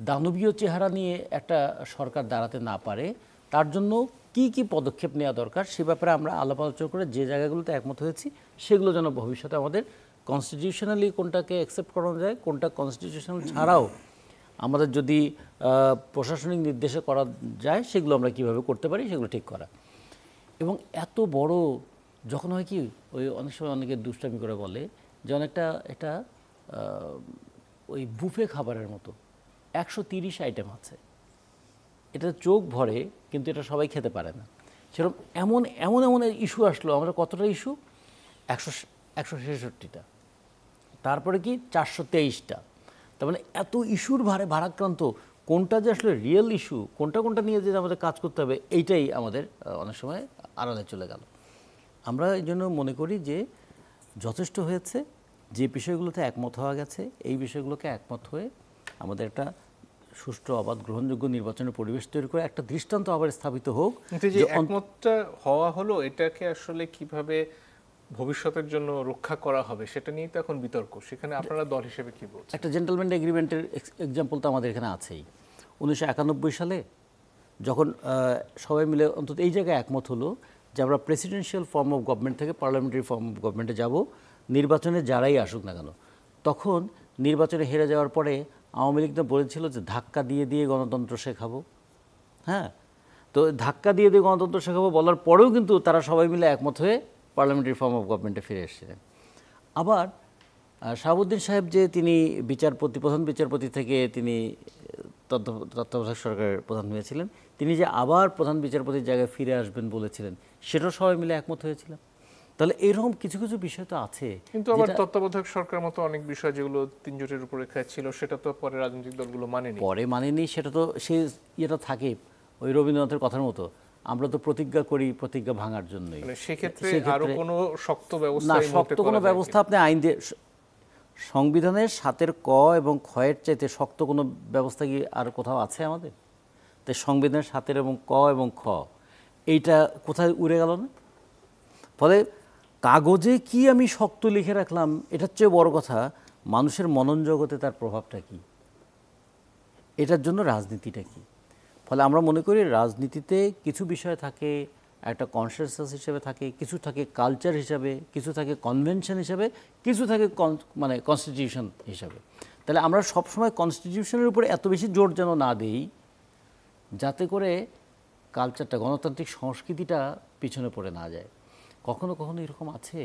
দানবীয় চেহারা নিয়ে একটা সরকার দাঁড়াতে না পারে, তার জন্য কি কি পদক্ষেপ নেওয়া দরকার সে ব্যাপারে আমরা আলাপ আলোচনা করে যে জায়গাগুলোতে একমত হয়েছি সেগুলো যেন ভবিষ্যতে আমাদের কনস্টিটিউশনালি কোনটাকে অ্যাকসেপ্ট করানো যায়, কোনটা কনস্টিটিউশনাল ছাড়াও আমাদের যদি প্রশাসনিক নির্দেশে করা যায় সেগুলো আমরা কিভাবে করতে পারি সেগুলো ঠিক করা। এবং এত বড় যখন হয় কি ওই অনেক সময় অনেকে দুষ্টামি করে বলে যে অনেকটা এটা ওই বুফে খাবারের মতো 130 আইটেম আছে, এটা চোখ ভরে কিন্তু এটা সবাই খেতে পারে না। সেরকম এমন এমন এমন ইস্যু আসলো, আমরা কতটা ইস্যু 166টা, তারপরে কি 423টা। তার মানে এত ইস্যুর ভারে ভারাক্রান্ত কোনটা যে আসলে রিয়েল ইস্যু, কোনটা নিয়ে যে আমাদের কাজ করতে হবে এইটাই আমাদের অনেক সময় আড়ালে চলে গেল। আমরা এই জন্য মনে করি যে যথেষ্ট হয়েছে, যে বিষয়গুলোতে একমত হওয়া গেছে এই বিষয়গুলোকে একমত হয়ে আমাদের একটা সুষ্ঠু অবাধ গ্রহণযোগ্য নির্বাচনের পরিবেশ তৈরি করে একটা দৃষ্টান্ত আবার স্থাপিত হোক। যে একমতটা হওয়া হলো এটাকে আসলে কিভাবে ভবিষ্যতের জন্য রক্ষা করা হবে সেটা নিয়ে তো এখন বিতর্ক। সেখানে আপনারা দল হিসেবে কি বলছেন? একটা জেন্টলম্যান এগ্রিমেন্টের এক্সাম্পল তো আমাদের এখানে আছেই। 1991 সালে যখন সবাই মিলে অন্তত এই জায়গায় একমত হলো যে আমরা প্রেসিডেন্সিয়াল ফর্ম অফ গভর্নমেন্ট থেকে পার্লামেন্টারি ফর্ম অফ গভর্নমেন্টে যাব, নির্বাচনে যারাই আসুক না কেন। তখন নির্বাচনে হেরে যাওয়ার পরে আওয়ামী লীগ তো বলেছিল যে ধাক্কা দিয়ে দিয়ে গণতন্ত্র শেখাবো। হ্যাঁ, তো ধাক্কা দিয়ে দিয়ে গণতন্ত্র শেখাবো বলার পরেও কিন্তু তারা সবাই মিলে একমত হয়ে পার্লামেন্টারি ফর্ম অফ গভর্নমেন্টে ফিরে এসেছিলেন। আবার শাহাবুদ্দিন সাহেব যে তিনি প্রধান বিচারপতি থেকে তিনি তত্ত্বাবধায়ক সরকারের প্রধান হয়েছিলেন, তিনি যে আবার প্রধান বিচারপতির জায়গায় ফিরে আসবেন বলেছিলেন, সেটাও সবাই মিলে একমত হয়েছিলাম। তাহলে এরকম কিছু কিছু বিষয় তো আছে। কিন্তু আবার তত্ত্বাবধায়ক সরকার মতো অনেক বিষয় যেগুলো 3 জোটের উপরে ছিল সেটা তো পরে রাজনৈতিক দলগুলো মানেনি। সেটা তো সেই ইয়েটা থাকে ওই রবীন্দ্রনাথের কথার মতো, আমরা তো প্রতিজ্ঞা করি প্রতিজ্ঞা ভাঙার জন্যই। সেক্ষেত্রে আরো কোনো শক্ত ব্যবস্থা না, শক্ত কোনো ব্যবস্থা আপনি আইন দিয়ে সংবিধানের 7 ক এবং খ এর চাইতে শক্ত কোনো ব্যবস্থা কি আর কোথাও আছে আমাদের? তাই সংবিধানের 7 এবং ক এবং খ এইটা কোথায় উড়ে গেল না? ফলে কাগজে কি আমি শক্ত লিখে রাখলাম এটার চেয়ে বড় কথা মানুষের মনন জগতে তার প্রভাবটা কি, এটার জন্য রাজনীতিটা কি। ফলে আমরা মনে করি রাজনীতিতে কিছু বিষয় থাকে একটা কনসেনসাস হিসেবে থাকে, কিছু থাকে কালচার হিসাবে, কিছু থাকে কনভেনশন হিসাবে, কিছু থাকে মানে কনস্টিটিউশন হিসাবে। তাহলে আমরা সবসময় কনস্টিটিউশনের উপরে এত বেশি জোর যেন না দিই যাতে করে কালচারটা গণতান্ত্রিক সংস্কৃতিটা পিছনে পড়ে না যায়। কখনো কখনো এরকম আছে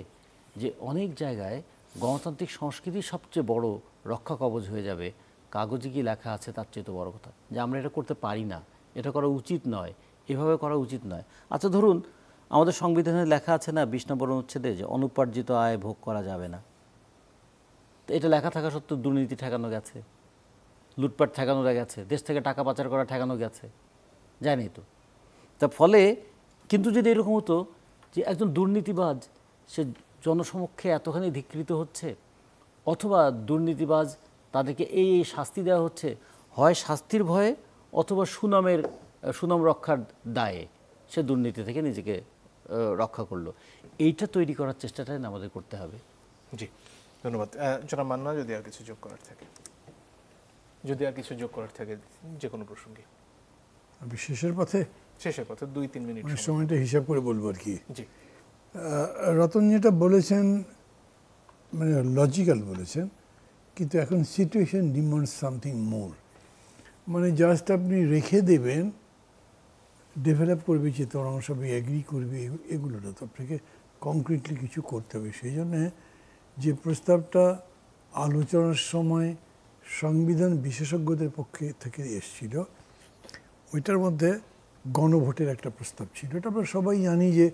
যে অনেক জায়গায় গণতান্ত্রিক সংস্কৃতি সবচেয়ে বড় রক্ষা কবচ হয়ে যাবে, কাগজে কি লেখা আছে তার চেয়ে তো বড় কথা যে আমরা এটা করতে পারি না, এটা করা উচিত নয়, এভাবে করা উচিত নয়। আচ্ছা ধরুন আমাদের সংবিধানে লেখা আছে না 20 নম্বর অনুচ্ছেদে যে অনুপার্জিত আয় ভোগ করা যাবে না। তো এটা লেখা থাকা সত্ত্বেও দুর্নীতি ঠেকানো গেছে, লুটপাট ঠেকানো গেছে, দেশ থেকে টাকা পাচার করা ঠেকানো গেছে, জানি তো। তা ফলে কিন্তু যদি এরকম হতো যে একজন দুর্নীতিবাজ সে জনসমক্ষে এতখানি ধিক্কৃত হচ্ছে, অথবা দুর্নীতিবাজ তাদেরকে এই শাস্তি দেওয়া হচ্ছে, হয় শাস্তির ভয়ে অথবা সুনাম রক্ষার দায়ে সে দুর্নীতি থেকে নিজেকে রক্ষা করলো। এইটা তৈরি করার চেষ্টাটাই না আমাদের করতে হবে। জি, ধন্যবাদ। জনাব মান্না, যদি আর কিছু যোগ করার থাকে, যে কোনো প্রসঙ্গে। আমি শেষের পথে 2-3 মিনিট মানে সময়টা হিসাব করে বলবো আর কি। জি, রতন যেটা বলেছেন মানে লজিক্যাল বলেছেন, কিন্তু এখন সিচুয়েশন ডিমান্ডস সামথিং মোর। মানে জাস্ট আপনি রেখে দেবেন, ডেভেলপ করবে, চেতনা সবাই এগ্রি করবে, এগুলো না, তো আপনাকে কংক্রিটলি কিছু করতে হবে। সেই জন্যে যে প্রস্তাবটা আলোচনার সময় সংবিধান বিশেষজ্ঞদের পক্ষে থেকে এসেছিল, ওইটার মধ্যে গণভোটের একটা প্রস্তাব ছিল। এটা আমরা সবাই জানি যে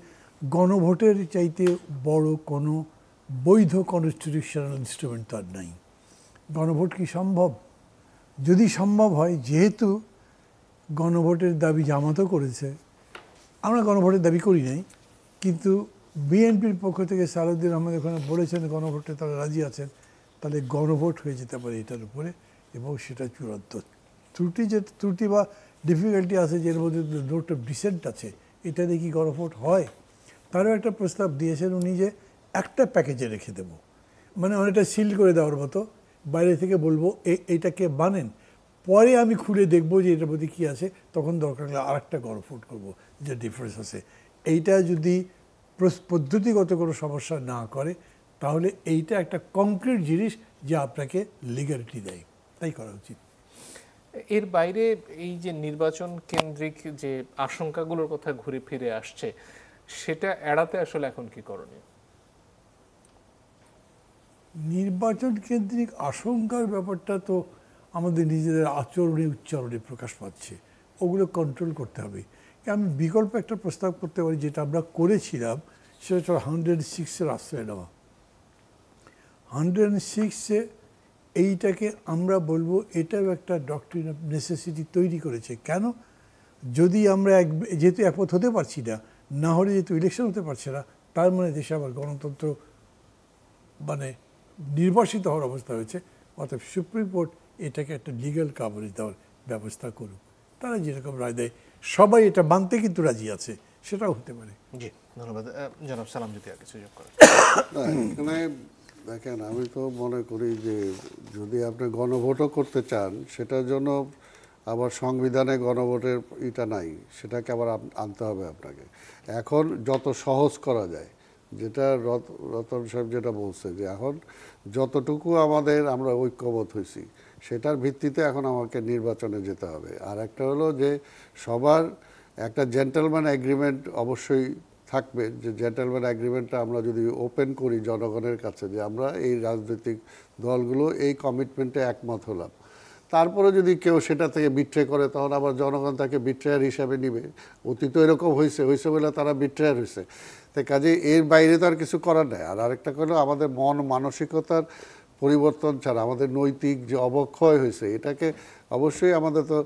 গণভোটের চাইতে বড় কোনো বৈধ কনস্টিটিউশনাল ইনস্ট্রুমেন্ট তার নাই। গণভোট কি সম্ভব? যদি সম্ভব হয়, যেহেতু গণভোটের দাবি জামাতও করেছে, আমরা গণভোটের দাবি করি নাই, কিন্তু বিএনপির পক্ষ থেকে সালাউদ্দিন আহমেদ ওখানে বলেছেন গণভোটে তারা রাজি আছেন, তাহলে গণভোট হয়ে যেতে পারে এটার উপরে, এবং সেটা চূড়ান্ত। ত্রুটি বা ডিফিকাল্টি আছে যে এর মধ্যে নোট অফ ডিসেন্ট আছে, এটা দিয়ে কি গণভোট হয়? তারও একটা প্রস্তাব দিয়েছেন উনি যে একটা প্যাকেজে রেখে দেব, মানে অনেকটা সিল করে দেওয়ার মতো, বাইরে থেকে বলবো এইটাকে বানেন, পরে আমি খুলে দেখবো যে এটার মধ্যে কী আছে, তখন দরকার হলে আরেকটা গণভোট করবো, যে ডিফারেন্স আছে। এইটা যদি পদ্ধতিগত কোনো সমস্যা না করে, তাহলে এইটা একটা কংক্রিট জিনিস যা আপনাকে লিগ্যালিটি দেয়, তাই করা উচিত। এর বাইরে এই যে নির্বাচন কেন্দ্রিক যে আশঙ্কাগুলোর কথা ঘুরে ফিরে আসছে, সেটা এড়াতে আসলে এখন কি করণীয়? নির্বাচন কেন্দ্রিক আশঙ্কার ব্যাপারটা তো আমাদের নিজেদের আচরণে উচ্চারণে প্রকাশ পাচ্ছে, ওগুলো কন্ট্রোল করতে হবে। আমি বিকল্প একটা প্রস্তাব করতে পারি, যেটা আমরা করেছিলাম, সেটা হচ্ছে 106-এর আশ্রয় নেওয়া। 106-এ এইটাকে আমরা বলবো এটাও একটা ডক্ট্রিন অফ নেসেসিটি তৈরি করেছে। কেন? যদি আমরা যেহেতু একমত হতে পারছি না হলে যেহেতু ইলেকশন হতে পারছে না, তার মানে দেশে আবার গণতন্ত্র মানে নির্বাসিত হওয়ার অবস্থা হয়েছে। অর্থাৎ সুপ্রিম কোর্ট এটাকে একটা লিগ্যাল কাভারেজ দেওয়ার ব্যবস্থা করুক। তারা যেরকম রায় দেয়, সবাই এটা মানতে কিন্তু রাজি আছে, সেটাও হতে পারে। জি, ধন্যবাদ। জনাব সালাম, যদি আর কিছু যোগ করেন। এখানে দেখেন, আমি তো মনে করি যে যদি আপনি গণভোটও করতে চান, সেটার জন্য আবার সংবিধানে গণভোটের এটা নাই, সেটাকে আবার আনতে হবে আপনাকে। এখন যত সহজ করা যায়, যেটা রতন সাহেব যেটা বলছে, যে এখন যতটুকু আমরা ঐক্যবদ্ধ হয়েছি, সেটার ভিত্তিতে এখন আমাকে নির্বাচনে যেতে হবে। আর একটা হলো যে সবার একটা জেন্টলম্যান এগ্রিমেন্ট অবশ্যই থাকবে, যে জেন্টলম্যান এগ্রিমেন্টটা আমরা যদি ওপেন করি জনগণের কাছে, যে আমরা এই রাজনৈতিক দলগুলো এই কমিটমেন্টে একমত হলাম, তারপরে যদি কেউ সেটা থেকে বিট্রে করে, তখন আবার জনগণ তাকে বিট্রেয়ার হিসাবে নিবে। অতীত এরকম হয়েছে বলে তারা বিট্রেয়ার হয়েছে। তাই কাজে এর বাইরে তো আর কিছু করার নেই। আর আরেকটা হলো, আমাদের মন মানসিকতার পরিবর্তন ছাড়া আমাদের নৈতিক যে অবক্ষয় হয়েছে, এটাকে অবশ্যই আমাদের তো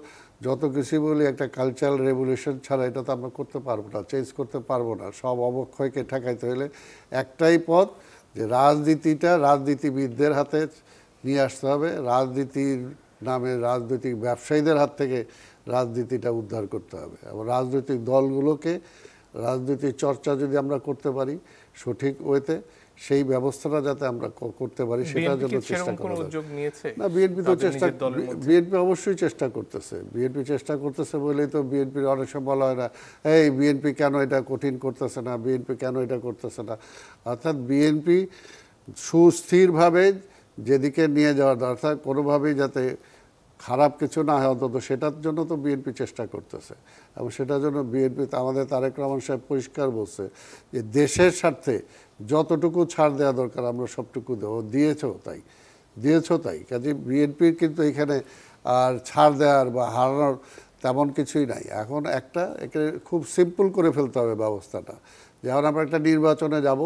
যত কিছু বলি একটা কালচারাল রেভলিউশন ছাড়া এটা তো আমরা করতে পারবো না, চেঞ্জ করতে পারবো না। সব অবক্ষয়কে ঠেকাইতে হলে একটাই পথ, যে রাজনীতিবিদদের হাতে নিয়ে আসতে হবে, রাজনীতির নামে রাজনৈতিক ব্যবসায়ীদের হাত থেকে রাজনীতিটা উদ্ধার করতে হবে। এবং রাজনৈতিক দলগুলোকে রাজনৈতিক চর্চা যদি আমরা করতে পারি সঠিক ওয়েতে, সেই ব্যবস্থাটা যাতে আমরা করতে পারি, সেটার জন্য চেষ্টা করা না। বিএনপি অবশ্যই চেষ্টা করতেছে। বিএনপি চেষ্টা করতেছে বলেই তো বিএনপির অনেক সময় বলা হয় না, এই বিএনপি কেন এটা কঠিন করতেছে না, বিএনপি কেন এটা করতেছে না। অর্থাৎ বিএনপি সুস্থিরভাবে যেদিকে নিয়ে যাওয়ার দরকার, কোনোভাবেই যাতে খারাপ কিছু না হয় অন্তত সেটার জন্য তো বিএনপি চেষ্টা করতেছে। এবং সেটার জন্য বিএনপি, আমাদের তারেক রহমান সাহেব পরিষ্কার বলছে যে দেশের স্বার্থে যতটুকু ছাড় দেওয়া দরকার আমরা সবটুকু দেবো, দিয়েছ তাই। কাজে বিএনপির কিন্তু এখানে আর ছাড় দেওয়ার বা হারানোর তেমন কিছুই নাই। এখন একে খুব সিম্পল করে ফেলতে হবে ব্যবস্থাটা। যেমন আমরা একটা নির্বাচনে যাব,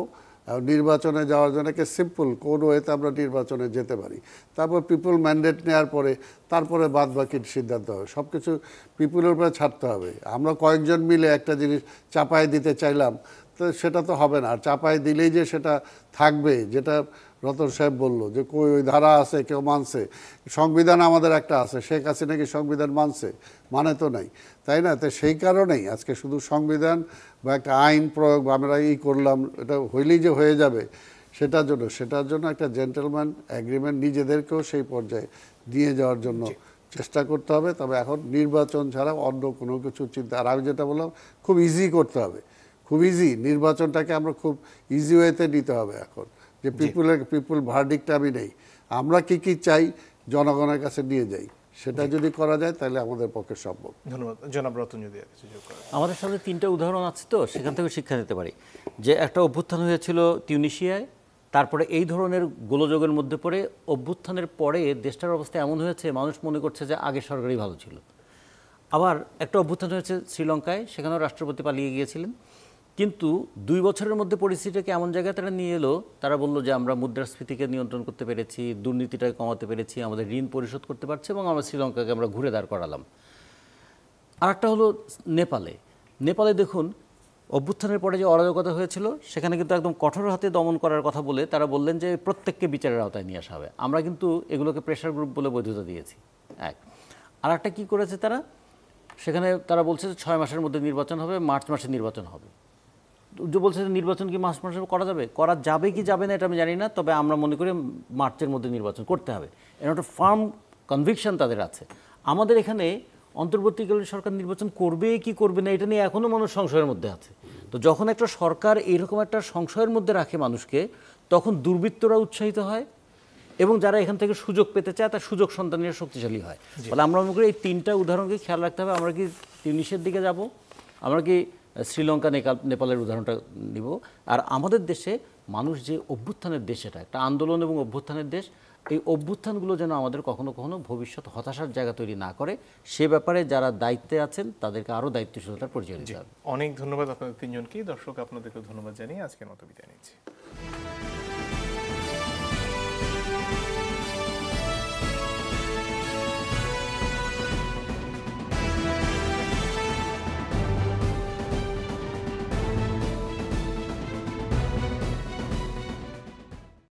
নির্বাচনে যাওয়ার জন্য সিম্পল কোন ওয়েতে আমরা নির্বাচনে যেতে পারি, তারপর পিপুল ম্যান্ডেট নেওয়ার পরে তারপরে বাদ বাকি সিদ্ধান্ত হবে। সব কিছু পিপুলের উপরে ছাড়তে হবে। আমরা কয়েকজন মিলে একটা জিনিস চাপায় দিতে চাইলাম, তো সেটা তো হবে না। আর চাপায় দিলেই যে সেটা থাকবে, যেটা রতন সাহেব বললো যে কই ওই ধারা আছে, কেউ মানছে, সংবিধান আমাদের একটা আছে, শেখ হাসিনা কি সংবিধান মানছে? মানে তো নাই, তাই না? তো সেই কারণেই আজকে শুধু সংবিধান বা একটা আইন প্রয়োগ বা আমরা করলাম, এটা হইলেই যে হয়ে যাবে সেটার জন্য একটা জেন্টলম্যান এগ্রিমেন্ট নিজেদেরকেও সেই পর্যায়ে নিয়ে যাওয়ার জন্য চেষ্টা করতে হবে। তবে এখন নির্বাচন ছাড়া অন্য কোনো কিছু চিন্তা, আর আমি যেটা বললাম খুব ইজি করতে হবে, খুব ইজি নির্বাচনটাকে আমরা খুব ইজি ওয়েতে নিতে হবে এখন, যে পিপুল ভার্ডিক্ট আমি নেই, আমরা কি চাই জনগণের কাছে নিয়ে যাই, সেটা যদি করা যায় তাহলে আমাদের পক্ষে সম্ভব। ধন্যবাদ। জনাব রতন যদি আর কিছু যোগ করেন। আমাদের সামনে 3টা উদাহরণ আছে, তো সেখান থেকে শিক্ষা নিতে পারি। যে একটা অভ্যুত্থান হয়েছিল টিউনিশিয়ায়, তারপরে এই ধরনের গোলযোগের মধ্যে পড়ে অভ্যুত্থানের পরে দেশটার অবস্থা এমন হয়েছে মানুষ মনে করছে যে আগের সরকারই ভালো ছিল। আবার একটা অভ্যুত্থান হয়েছে শ্রীলঙ্কায়, সেখানেও রাষ্ট্রপতি পালিয়ে গিয়েছিলেন, কিন্তু 2 বছরের মধ্যে পরিস্থিতিটাকে এমন জায়গায় তারা নিয়ে এলো, তারা বললো যে আমরা মুদ্রাস্ফীতিকে নিয়ন্ত্রণ করতে পেরেছি, দুর্নীতিটাকে কমাতে পেরেছি, আমাদের ঋণ পরিশোধ করতে পারছি, এবং আমরা শ্রীলঙ্কাকে আমরা ঘুরে দাঁড় করালাম। আর একটা হলো নেপালে দেখুন, অভ্যুত্থানের পরে যে অরাজকতা হয়েছিল সেখানে কিন্তু একদম কঠোর হাতে দমন করার কথা বলে তারা বললেন যে প্রত্যেককে বিচারের আওতায় নিয়ে আসা হবে। আমরা কিন্তু এগুলোকে প্রেশার গ্রুপ বলে বৈধতা দিয়েছি। আর একটা কী করেছে তারা, সেখানে তারা বলছে যে 6 মাসের মধ্যে নির্বাচন হবে, মার্চ মাসে নির্বাচন হবে। যে বলছে যে নির্বাচন কি মার্চ মাসে করা যাবে কি যাবে না এটা আমি জানি না, তবে আমরা মনে করি মার্চের মধ্যে নির্বাচন করতে হবে। এর একটা ফার্ম কনভিকশন তাদের আছে। আমাদের এখানে অন্তর্বর্তীকালীন সরকার নির্বাচন করবে কি করবে না এটা নিয়ে এখনও মানুষ সংশয়ের মধ্যে আছে। তো যখন একটা সরকার এরকম একটা সংশয়ের মধ্যে রাখে মানুষকে, তখন দুর্বৃত্তরা উৎসাহিত হয় এবং যারা এখান থেকে সুযোগ পেতে চায় তার সুযোগ সন্তানের শক্তিশালী হয়। ফলে আমরা মনে করি এই 3টা উদাহরণকে খেয়াল রাখতে হবে। আমরা কি টিউনিশিয়ার দিকে যাব, আমরা কি শ্রীলঙ্কা নেপালের উদাহরণটা নিব। আর আমাদের দেশে মানুষ যে অভ্যুত্থানের দেশ, এটা একটা আন্দোলন এবং অভ্যুত্থানের দেশ, এই অভ্যুত্থানগুলো যেন আমাদের কখনো কখনো ভবিষ্যৎ হতাশার জায়গা তৈরি না করে, সে ব্যাপারে যারা দায়িত্বে আছেন তাদেরকে আরও দায়িত্বশীলতার পরিচয় দিতে হবে। অনেক ধন্যবাদ আপনাদের 3জনকেই। দর্শক আপনাদেরকে ধন্যবাদ জানিয়ে আজকের মতো বিদায় নিচ্ছি।